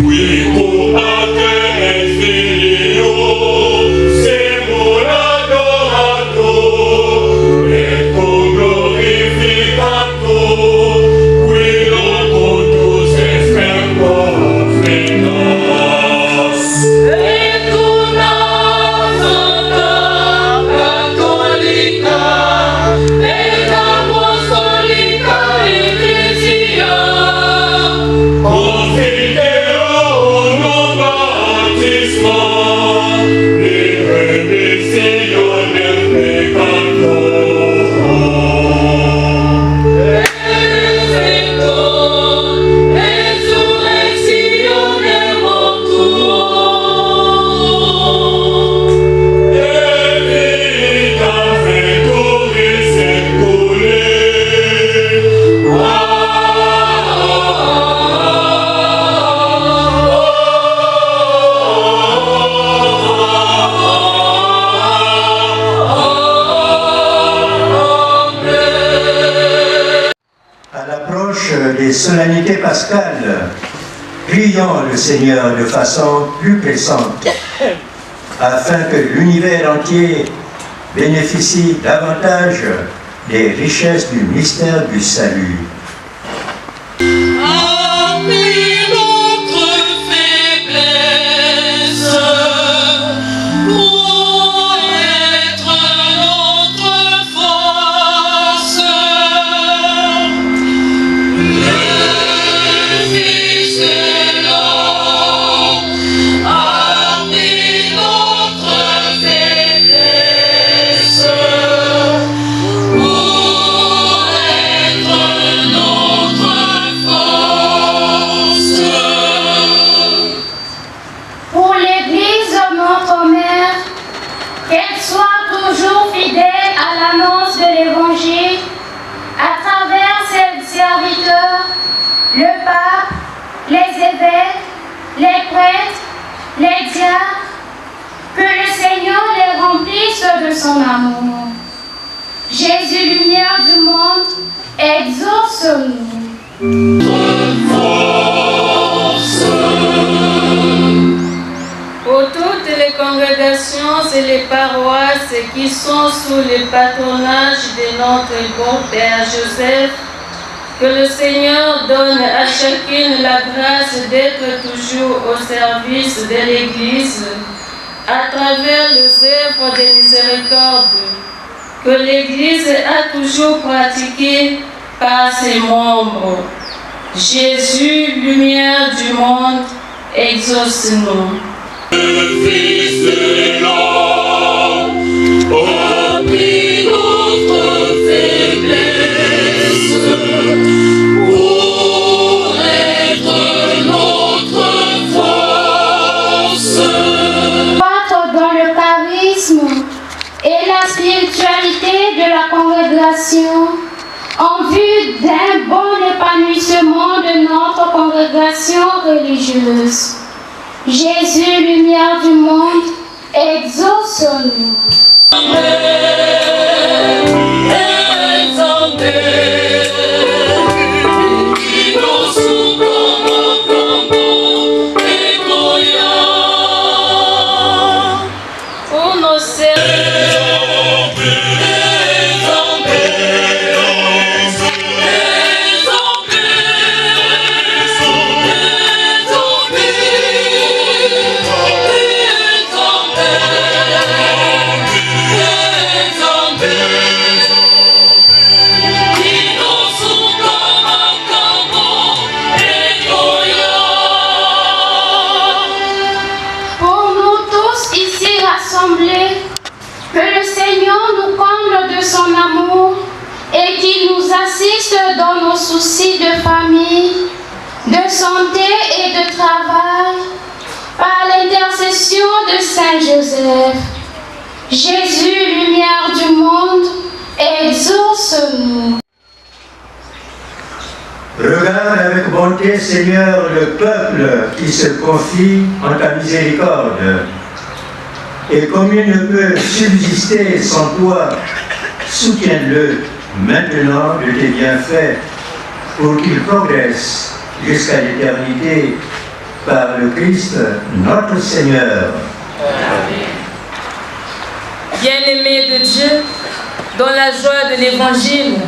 Oui, pour les solennités pascales, prions le Seigneur de façon plus pressante, afin que l'univers entier bénéficie davantage des richesses du mystère du salut. De son amour. Jésus, lumière du monde, exauce-nous. Pour toutes les congrégations et les paroisses qui sont sous le patronage de notre bon Père Joseph, que le Seigneur donne à chacune la grâce d'être toujours au service de l'Église, à travers les œuvres de miséricorde que l'Église a toujours pratiquées par ses membres. Jésus, lumière du monde, exauce-nous. Fils de l'homme, oublie notre faiblesse pour être notre force. Dans le charisme et la spiritualité de la congrégation en vue d'un bon épanouissement de notre congrégation religieuse. Jésus, lumière du monde, exauce-nous. Que le Seigneur nous comble de son amour et qu'il nous assiste dans nos soucis de famille, de santé et de travail, par l'intercession de Saint Joseph. Jésus, lumière du monde, exauce-nous. Regarde avec bonté, Seigneur, le peuple qui se confie en ta miséricorde. Et comme il ne peut subsister sans toi, soutiens-le maintenant de tes bienfaits pour qu'il progresse jusqu'à l'éternité par le Christ notre Seigneur. Amen. Bien-aimés de Dieu, dans la joie de l'Évangile,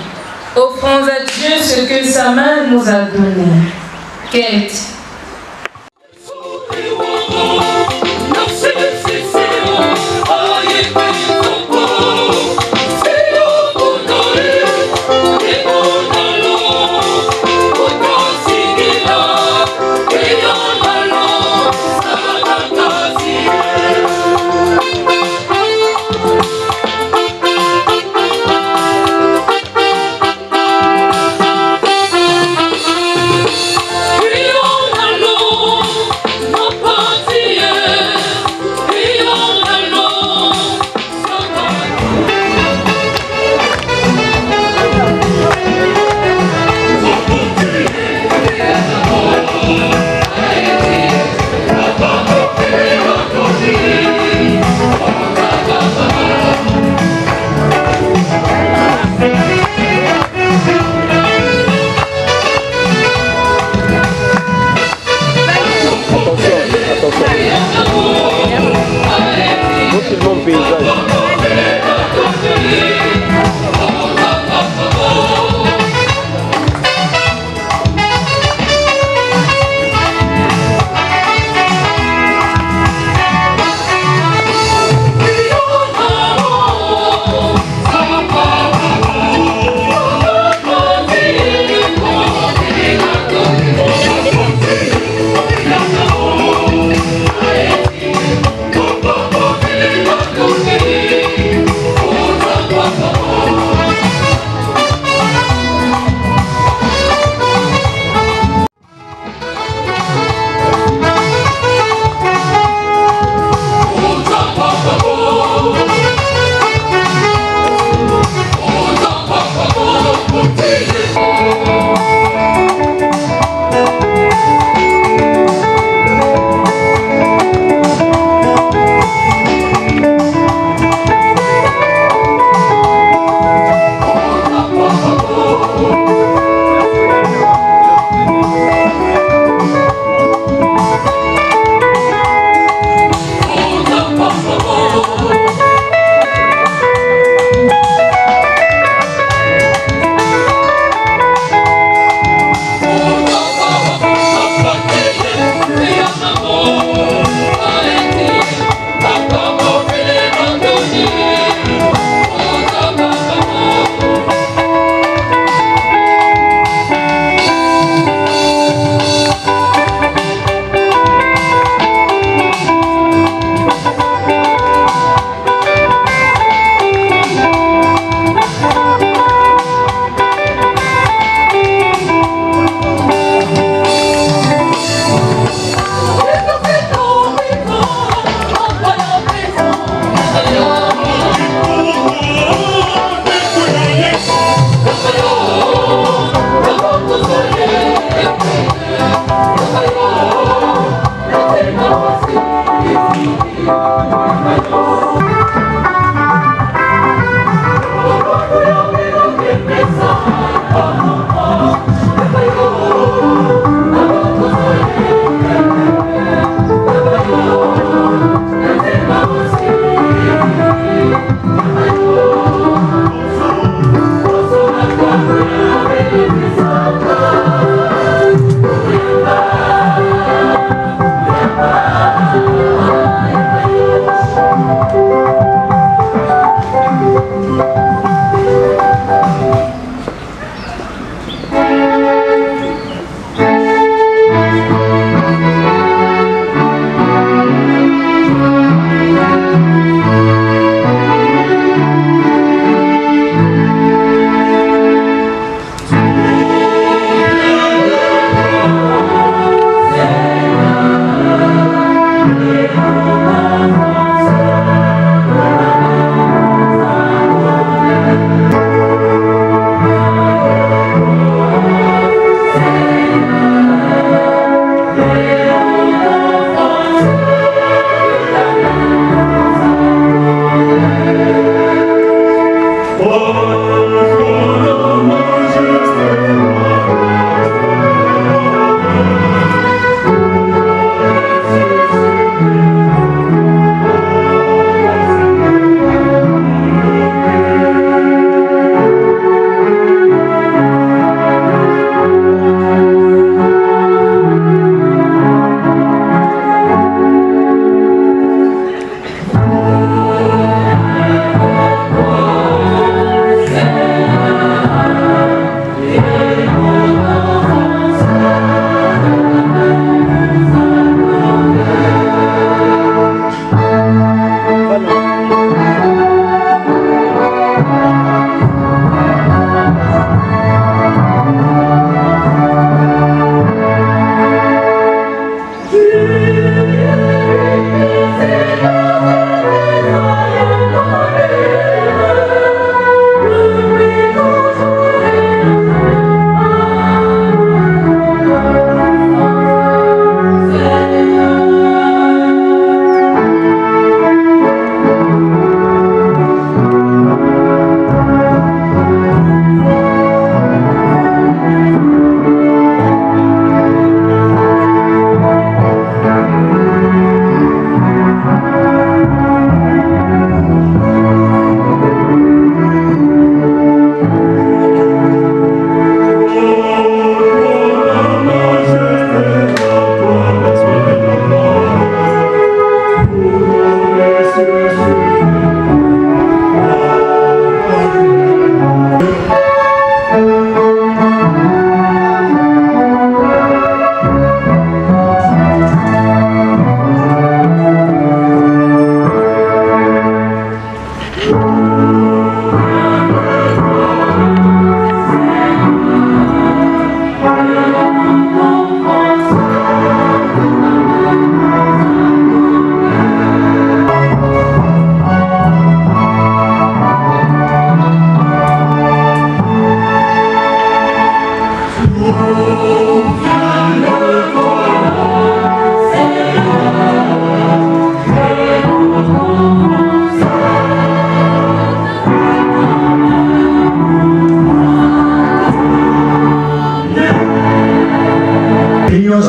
offrons à Dieu ce que sa main nous a donné. Kate. We don't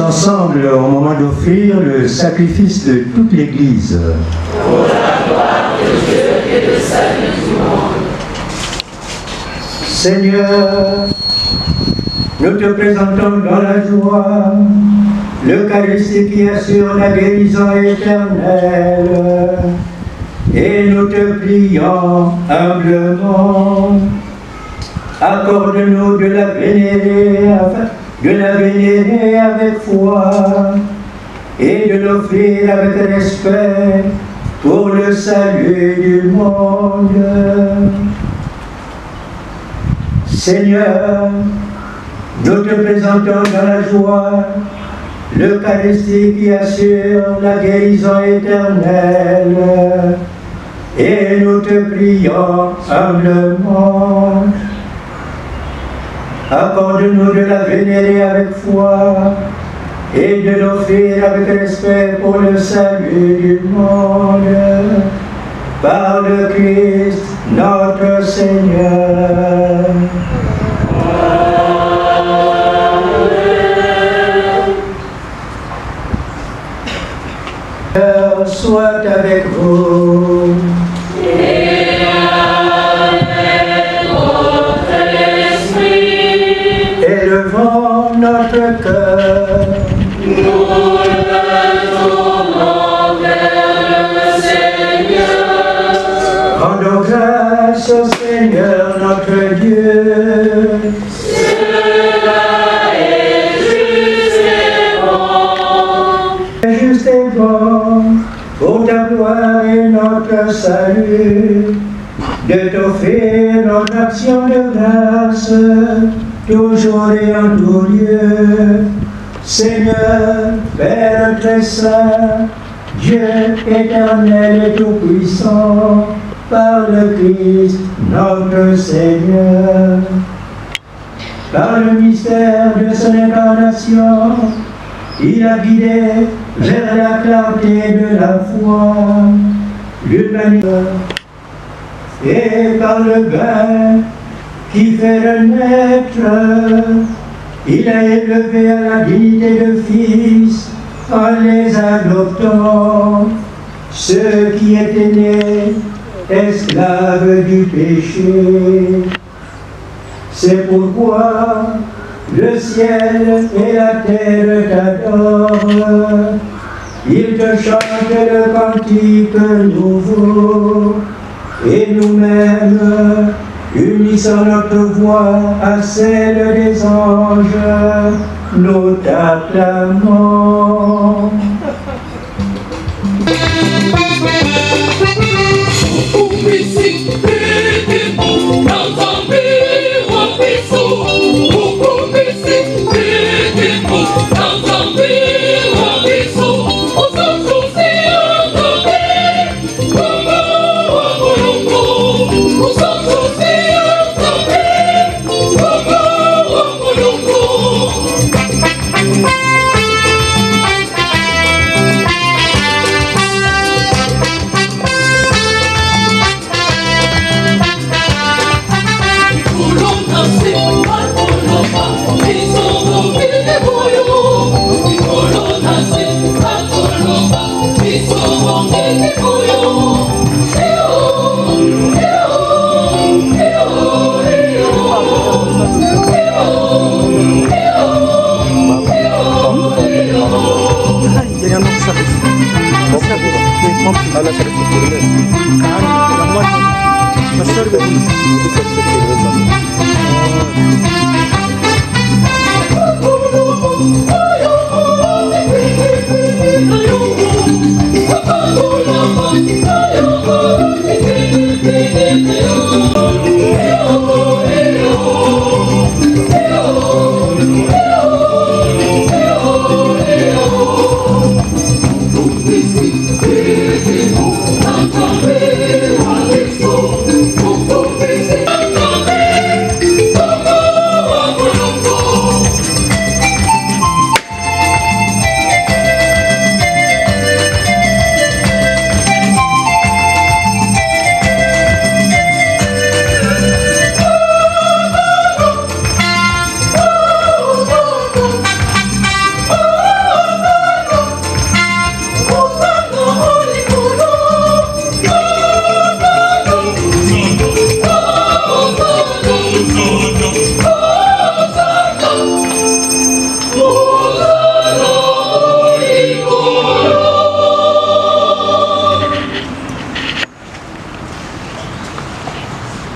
Ensemble au moment d'offrir le sacrifice de toute l'Église. Pour la gloire de Dieu et le salut du monde. Seigneur, nous te présentons dans la joie l'Eucharistie qui assure la guérison éternelle, et nous te prions humblement, accorde-nous de la vénérer avec foi et de l'offrir avec respect pour le salut du monde. Seigneur, nous te présentons dans la joie l'Eucharistie qui assure la guérison éternelle, et nous te prions humblement, accorde-nous de la vénérer avec foi et de l'offrir avec respect pour le salut du monde, par le Christ notre Seigneur. Amen. Soit avec vous. Élevons notre cœur. Nous le tournons vers le Seigneur. Rendons grâce au Seigneur notre Dieu. Cela est juste et bon. C'est juste et bon, pour ta gloire et notre salut, de t'offrir notre action de grâce, toujours et en tout lieu. Seigneur, Père très saint, Dieu éternel et tout-puissant, par le Christ notre Seigneur. Par le mystère de son incarnation, il a guidé vers la clarté de la foi l'humanité. et par le bain qui fait renaître, il a élevé à la dignité de fils en les adoptant, ceux qui étaient nés esclaves du péché. C'est pourquoi le ciel et la terre t'adorent. Ils te chantent le cantique nouveau, et nous-mêmes, unissant notre voix à celle des anges, nous t'acclamons.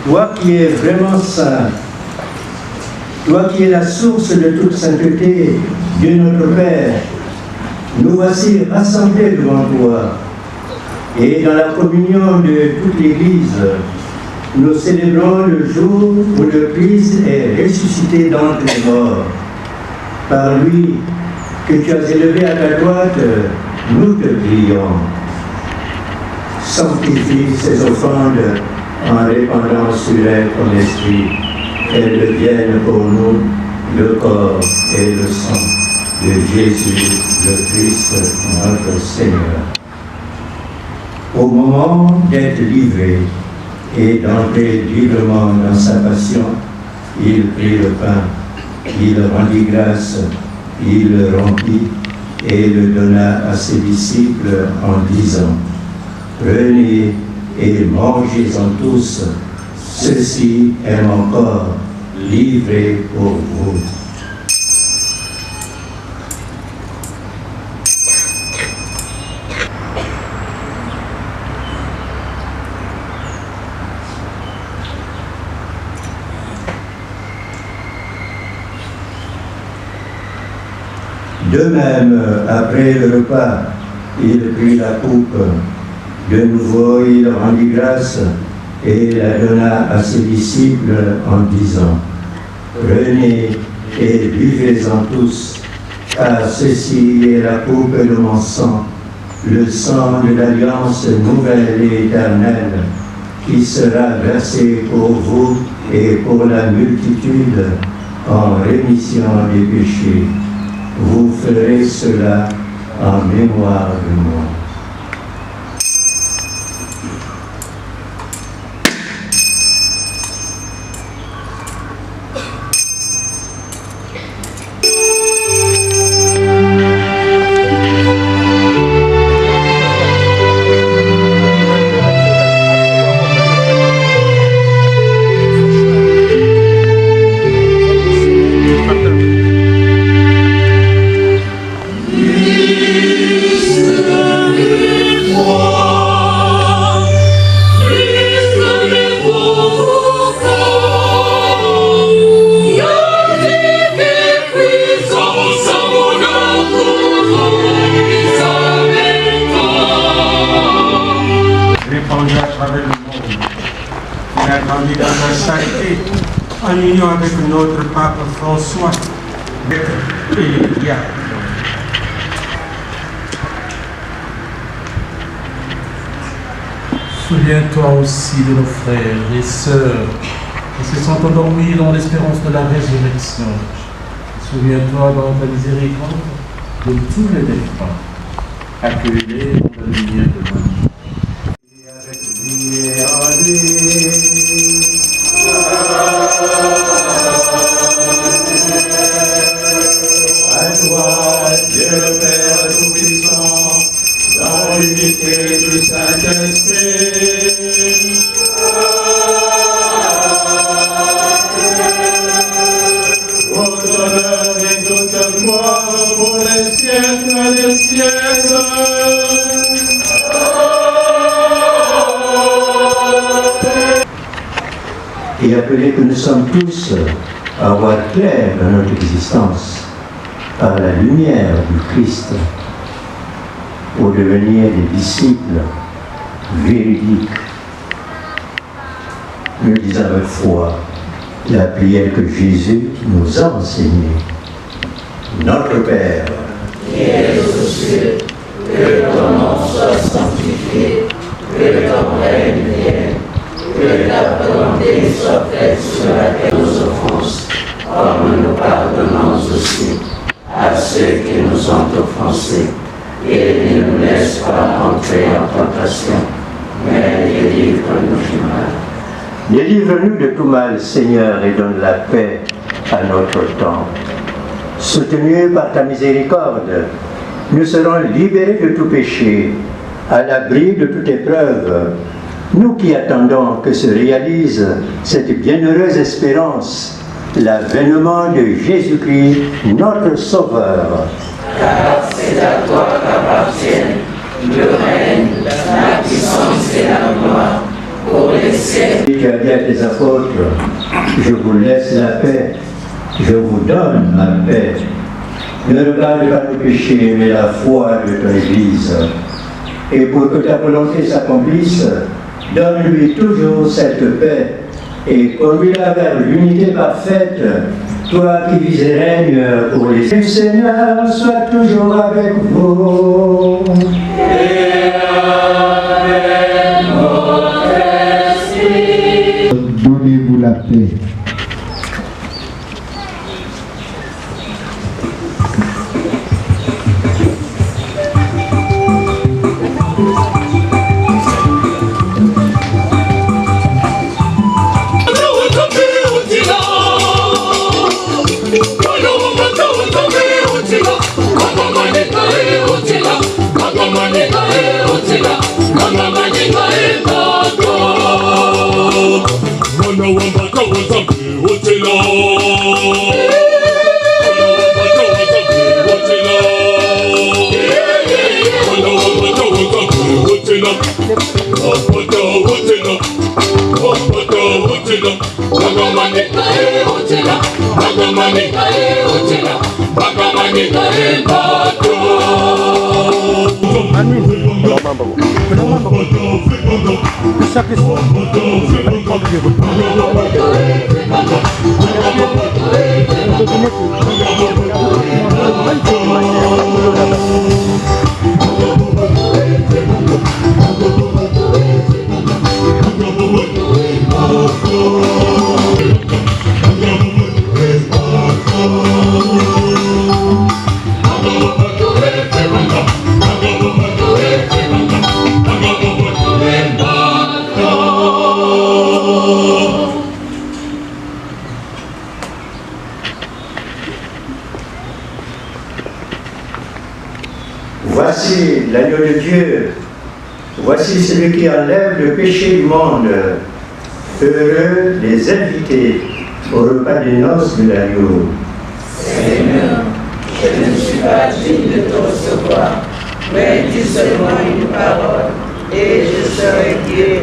Toi qui es vraiment saint, toi qui es la source de toute sainteté, Dieu notre Père, nous voici rassemblés devant toi. Et dans la communion de toute l'Église, nous célébrons le jour où le Christ est ressuscité d'entre les morts. Par lui, que tu as élevé à ta droite, nous te prions. Sanctifie ces offrandes en répandant sur elles ton esprit, qu'elles deviennent pour nous le corps et le sang de Jésus, le Christ, notre Seigneur. Au moment d'être livré et d'entrer librement dans sa passion, il prit le pain, il rendit grâce, il le rompit et le donna à ses disciples en disant: Prenez et mangez-en tous, ceci est mon corps livré pour vous. De même, après le repas, il prit la coupe. De nouveau, il rendit grâce et la donna à ses disciples en disant: Prenez et buvez-en tous, car ceci est la coupe de mon sang, le sang de l'alliance nouvelle et éternelle, qui sera versé pour vous et pour la multitude en rémission des péchés. Vous ferez cela en mémoire de moi. la charité, en union avec notre pape François et les diacres. Souviens-toi aussi de nos frères et sœurs qui se sont endormis dans l'espérance de la résurrection. Souviens-toi dans ta miséricorde de tous les défunts. Accueille-les dans la lumière de la vie. Et avec lui et en lui. À toi, Dieu le Père Tout-Puissant, dans l'unité du Saint-Esprit. Votre honneur et toute gloire pour les siècles des siècles. Et appelés que nous sommes tous à voir clair dans notre existence par la lumière du Christ pour devenir des disciples véridiques. Nous disons avec foi la prière que Jésus nous a enseignée. Notre Père, qui es aux cieux, que ton nom soit sanctifié, que ton règne vienne, que ta volonté soit faite sur la terre nos offenses, comme nous pardonnons aussi à ceux qui nous ont offensés. Et ne nous laisse pas entrer en tentation, mais délivre-nous du mal. délivre-nous de tout mal, Seigneur, et donne la paix à notre temps. Soutenus par ta miséricorde, nous serons libérés de tout péché, à l'abri de toute épreuve. Nous qui attendons que se réalise cette bienheureuse espérance, l'avènement de Jésus-Christ, notre Sauveur. Car c'est à toi qu'appartiennent le règne, la puissance et la gloire pour les siècles. Tu as dit à tes apôtres, je vous laisse la paix, je vous donne la paix. Ne regarde pas nos péchés, mais la foi de ton Église. Et pour que ta volonté s'accomplisse, donne-lui toujours cette paix et conduis-la vers l'unité parfaite, toi qui vis et règnes pour les siècles. Seigneur, soit toujours avec vous. Et avec votre esprit. Donnez-vous la paix. Voici l'agneau de Dieu, voici celui qui enlève le péché du monde. Heureux les invités au repas des noces de l'agneau. Seigneur, je ne suis pas digne de te recevoir, mais dis seulement une parole et je serai guéri.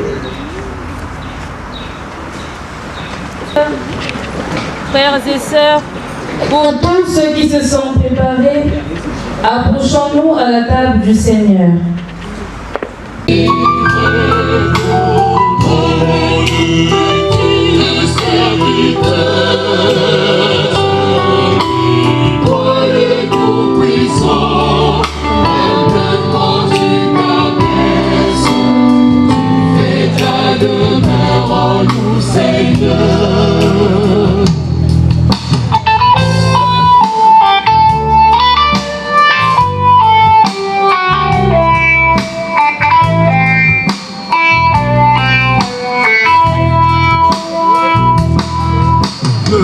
Frères et sœurs, pour tous ceux qui se sont préparés, approchons-nous à la table du Seigneur.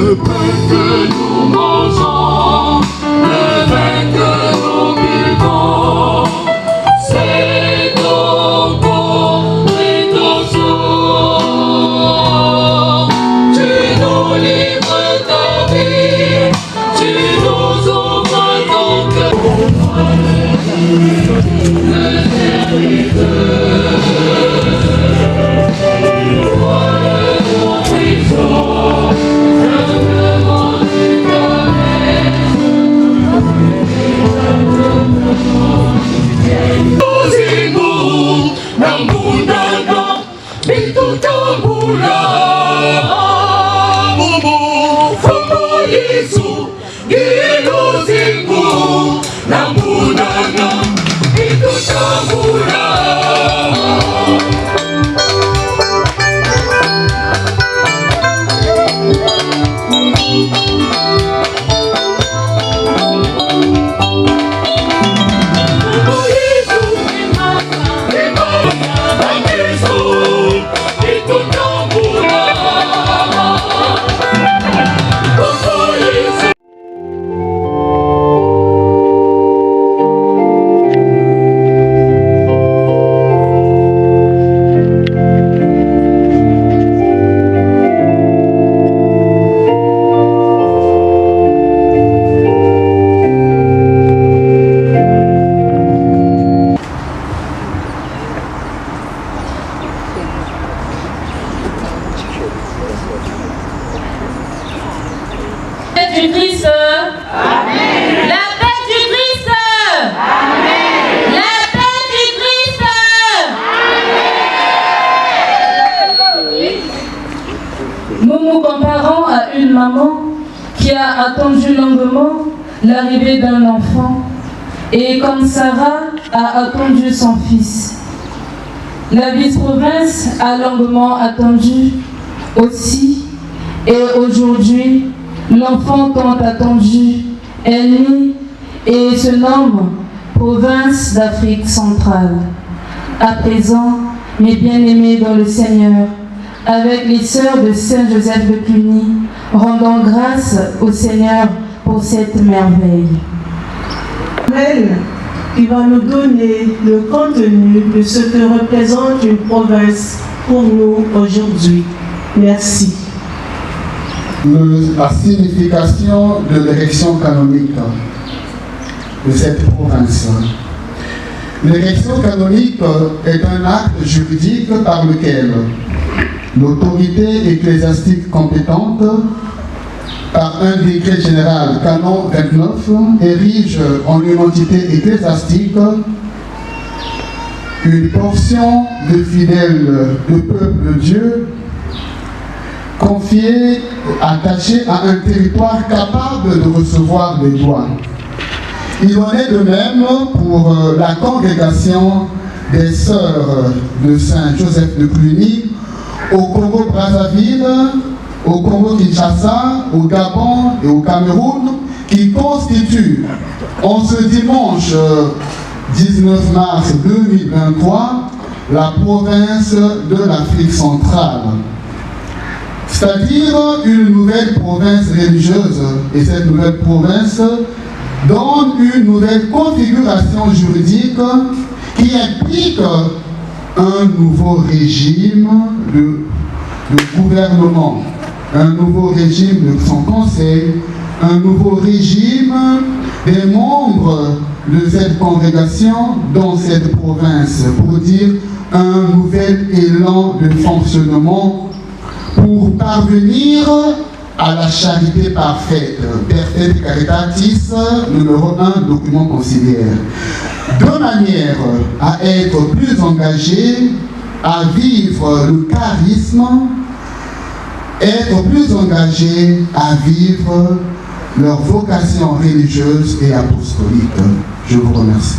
le pain que nous mangeons, le vin que nous buvons, c'est ton corps et ton sang. Tu nous livres ta vie, tu nous ouvres ton cœur. Le serviteur, vois le bon trésor, simplement tu connais. Nous Nambundana, Bitu Tambula, Mumu, Fumo Yesu, Gilu Zingu, Nambundana, Bitu Tambula. Du Christ. Amen. La paix du Christ. Amen. La paix du Christ. Amen. Nous nous comparons à une maman qui a attendu longuement l'arrivée d'un enfant et comme Sarah a attendu son fils. La vice-province a longuement attendu aussi et aujourd'hui l'enfant tant attendu est né et se nomme Province d'Afrique centrale. À présent, mes bien-aimés dans le Seigneur, avec les sœurs de Saint-Joseph de Cluny, rendons grâce au Seigneur pour cette merveille. Amen. Qui va nous donner le contenu de ce que représente une province pour nous aujourd'hui. Merci. La signification de l'érection canonique de cette province. L'érection canonique est un acte juridique par lequel l'autorité ecclésiastique compétente, par un décret général canon 29, érige en une entité ecclésiastique une portion de fidèles du peuple de Dieu confiée, attachée à un territoire capable de recevoir les doigts. Il en est de même pour la congrégation des sœurs de Saint-Joseph de Cluny au Congo-Brazzaville, au Congo-Kinshasa, au Gabon et au Cameroun, qui constitue en ce dimanche 19 mars 2023 la province de l'Afrique centrale. C'est-à-dire une nouvelle province religieuse, et cette nouvelle province donne une nouvelle configuration juridique qui implique un nouveau régime de gouvernement, un nouveau régime de son conseil, un nouveau régime des membres de cette congrégation dans cette province, pour dire un nouvel élan de fonctionnement pour parvenir à la charité parfaite, Perfect Caritatis, numéro 1, document conciliaire, de manière à être plus engagé, à vivre le charisme, être plus engagé à vivre leur vocation religieuse et apostolique. Je vous remercie.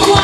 Moi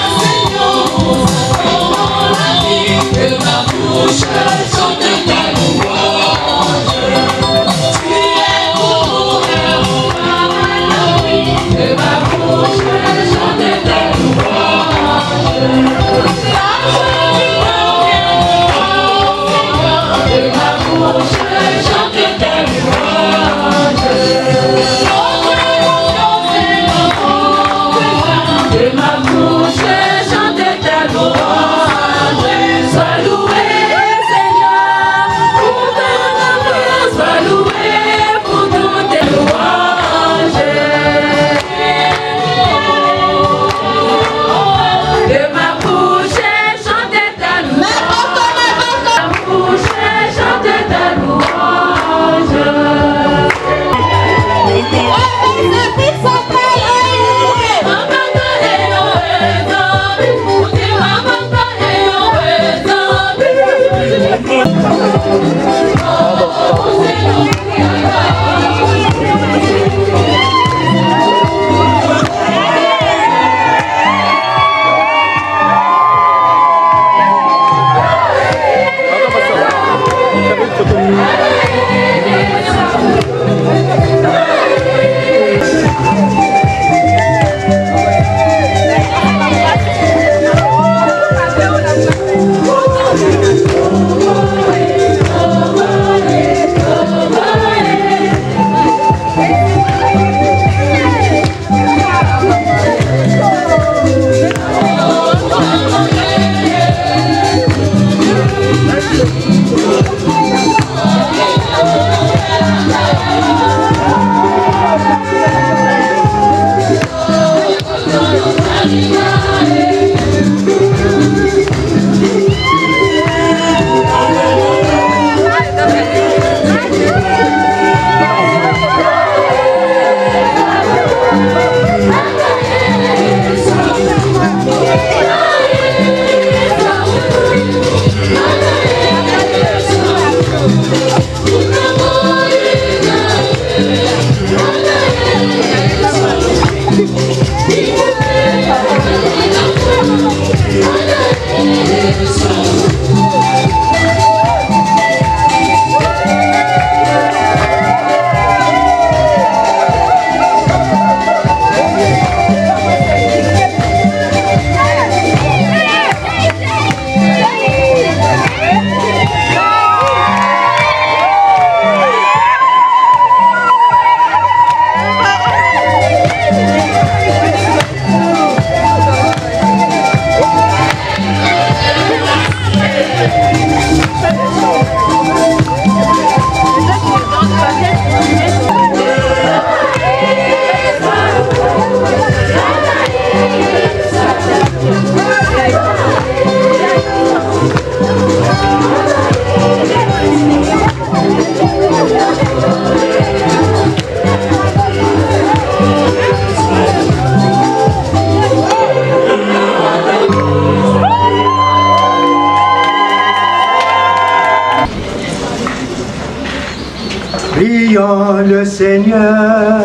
Prions le Seigneur.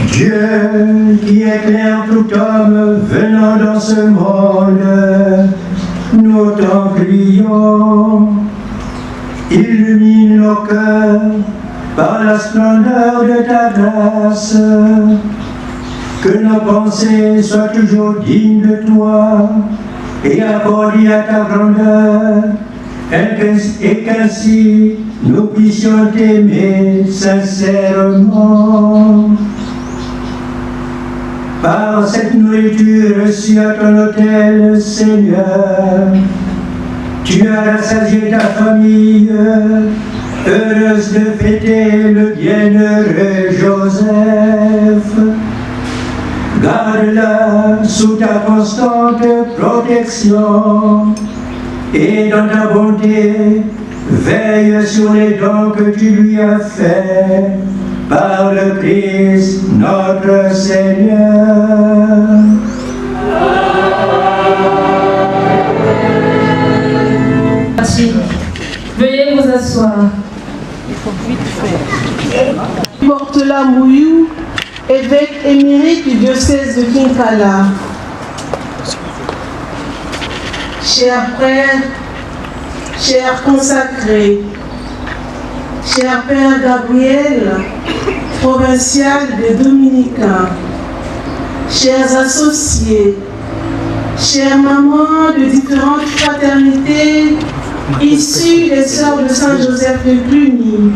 Dieu qui éclaire tout homme venant dans ce monde, nous t'en prions. Illumine nos cœurs par la splendeur de ta grâce, que nos pensées soient toujours dignes de toi et accordées à ta grandeur, et qu'ainsi nous puissions t'aimer sincèrement. Par cette nourriture reçue à ton autel, Seigneur, tu as rassasié ta famille, heureuse de fêter le bienheureux Joseph. Garde-la sous ta constante protection et dans ta bonté, veille sur les dons que tu lui as faits par le Christ notre Seigneur. Veuillez vous asseoir. Porte-la Mouyou, évêque émérite du diocèse de Kinkala. Chers frères, chers consacrés, cher Père Gabriel, provincial des Dominicains, chers associés, chères mamans de différentes fraternités issues des sœurs de Saint-Joseph de Cluny,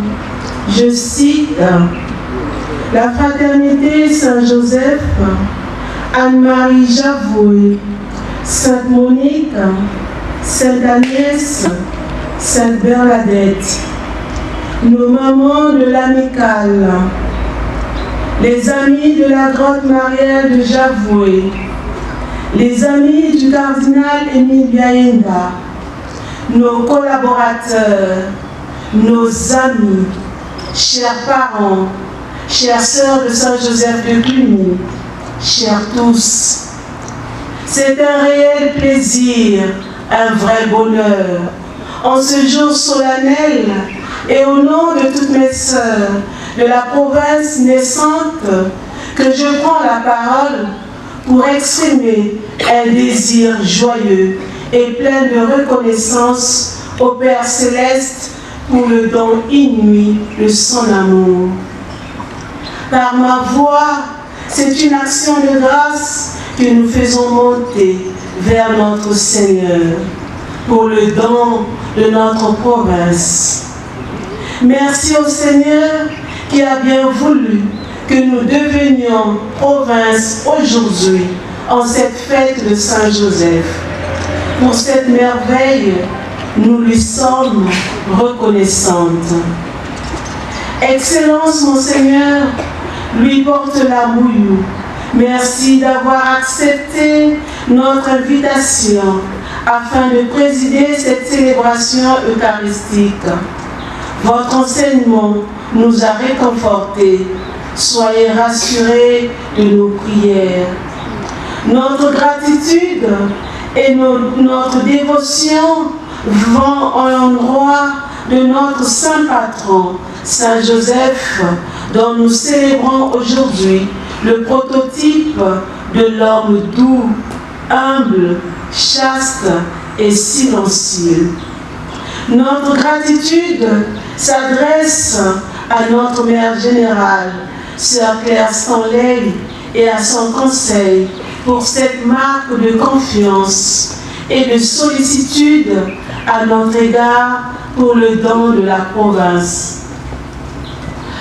je cite: la fraternité Saint-Joseph, Anne-Marie Javoué, Sainte Monique, Sainte Agnès, Sainte Bernadette, nos mamans de l'Amicale, les amis de la grotte Marielle de Javoué, les amis du cardinal Émile Biaïnda, nos collaborateurs, nos amis, chers parents, chères sœurs de Saint-Joseph de Cluny, chers tous, c'est un réel plaisir, un vrai bonheur, en ce jour solennel et au nom de toutes mes sœurs de la province naissante, que je prends la parole pour exprimer un désir joyeux et plein de reconnaissance au Père Céleste pour le don inouï de son amour. Par ma voix, c'est une action de grâce que nous faisons monter vers notre Seigneur pour le don de notre province. Merci au Seigneur qui a bien voulu que nous devenions province aujourd'hui en cette fête de Saint-Joseph. Pour cette merveille, nous lui sommes reconnaissantes. Excellence, Monseigneur, lui porte la mouille. Merci d'avoir accepté notre invitation afin de présider cette célébration eucharistique. Votre enseignement nous a réconfortés. Soyez rassurés de nos prières. Notre gratitude et notre dévotion vont en l'endroit de notre saint patron, Saint Joseph, dont nous célébrons aujourd'hui le prototype de l'homme doux, humble, chaste et silencieux. Notre gratitude s'adresse à notre mère générale, Sœur Claire Stanley, et à son conseil pour cette marque de confiance et de sollicitude à notre égard pour le don de la province.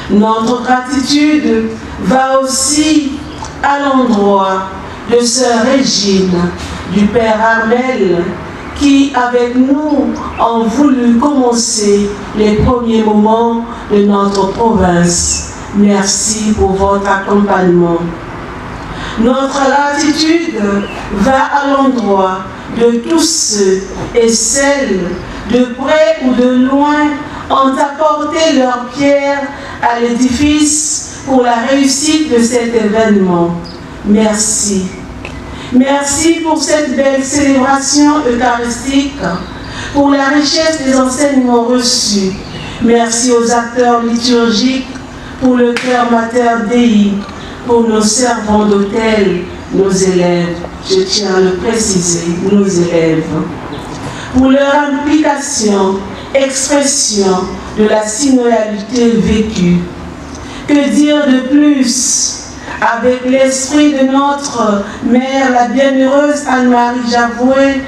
Notre gratitude va aussi à l'endroit de Sœur Régine, du Père Armel, qui, avec nous, ont voulu commencer les premiers moments de notre province. Merci pour votre accompagnement. Notre gratitude va à l'endroit de tous ceux et celles, de près ou de loin, ont apporté leur pierre à l'édifice pour la réussite de cet événement. Merci. Merci pour cette belle célébration eucharistique, pour la richesse des enseignements reçus. Merci aux acteurs liturgiques, pour le cœur Mater Dei, pour nos servants d'hôtel, nos élèves, je tiens à le préciser, nos élèves, pour leur implication, expression de la synodalité vécue. Que dire de plus avec l'esprit de notre mère, la bienheureuse Anne-Marie Javoué,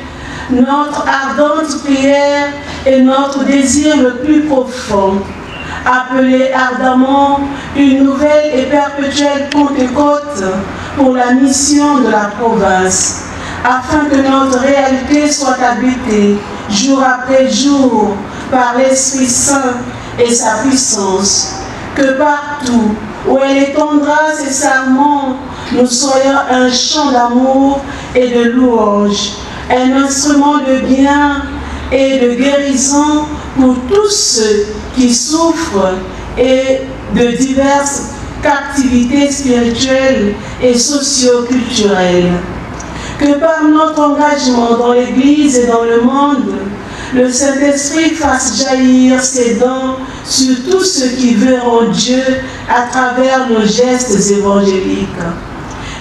notre ardente prière et notre désir le plus profond, appeler ardemment une nouvelle et perpétuelle Pentecôte pour la mission de la province, afin que notre réalité soit habitée jour après jour par l'Esprit Saint et sa puissance, que partout où elle étendra ses serments, nous soyons un chant d'amour et de louange, un instrument de bien et de guérison pour tous ceux qui souffrent et de diverses captivités spirituelles et socio-culturelles. Que par notre engagement dans l'Église et dans le monde, le Saint-Esprit fasse jaillir ses dons sur tous ceux qui verront Dieu à travers nos gestes évangéliques.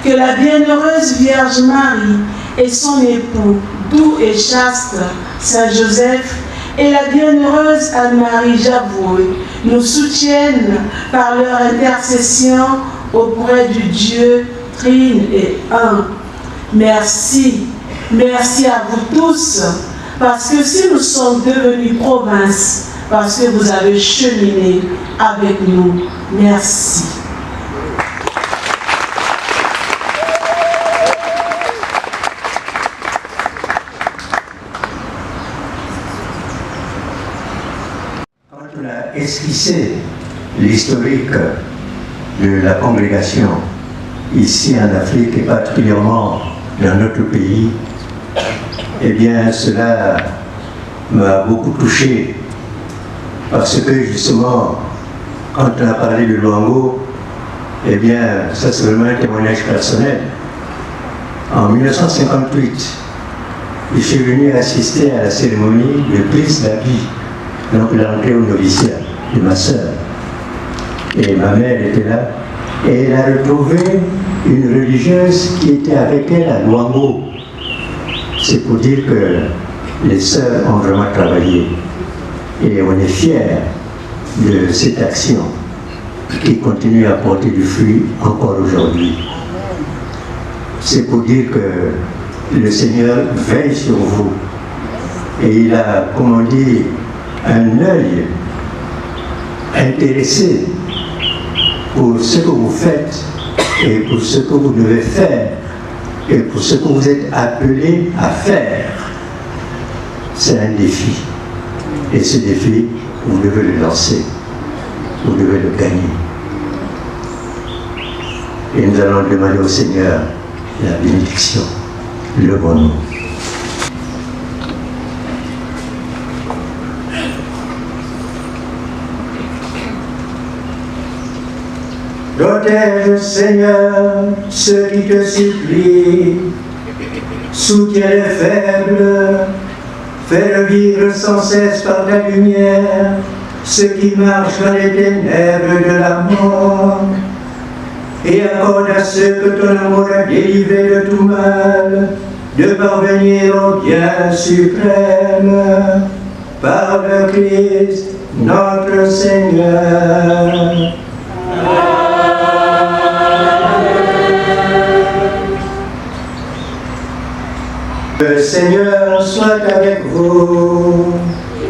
Que la bienheureuse Vierge Marie et son époux, doux et chaste, Saint Joseph, et la bienheureuse Anne-Marie Javoué nous soutiennent par leur intercession auprès du Dieu trine et un. Merci, merci à vous tous, parce que si nous sommes devenus province, parce que vous avez cheminé avec nous, merci. esquissé l'historique de la congrégation ici en Afrique et particulièrement dans notre pays, eh bien cela m'a beaucoup touché parce que justement quand on a parlé de Luango, eh bien ça c'est vraiment un témoignage personnel. En 1958, je suis venu assister à la cérémonie de prise d'habit, donc l'entrée au noviciat de ma sœur. Et ma mère était là, et elle a retrouvé une religieuse qui était avec elle à Luango. C'est pour dire que les sœurs ont vraiment travaillé. Et on est fiers de cette action qui continue à porter du fruit encore aujourd'hui. C'est pour dire que le Seigneur veille sur vous. Et il a, comme on dit, un œil intéressé pour ce que vous faites et pour ce que vous devez faire et pour ce que vous êtes appelés à faire. C'est un défi. Et ce défi, vous devez le lancer. Vous devez le gagner. Et nous allons demander au Seigneur la bénédiction, le bon nom. Protège, Seigneur, ceux qui te supplient, soutiens les faibles, fais vivre sans cesse par ta lumière ceux qui marchent dans les ténèbres de la mort, et accorde à ceux que ton amour a délivrés de tout mal, de parvenir au bien suprême, par le Christ notre Seigneur. Le Seigneur soit avec vous.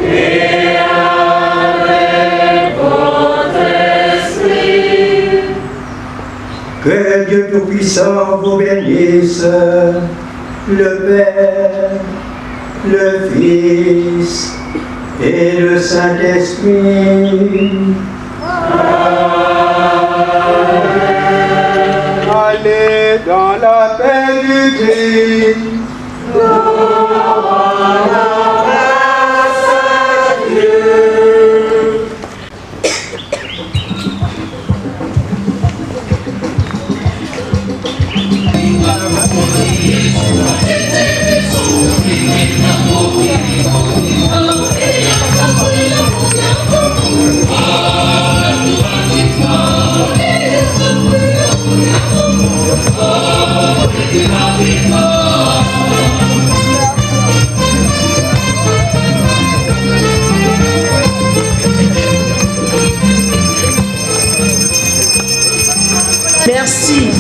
Et avec votre esprit. Que Dieu Tout-Puissant vous bénisse, le Père, le Fils et le Saint-Esprit. Allez dans la paix du Christ. Merci.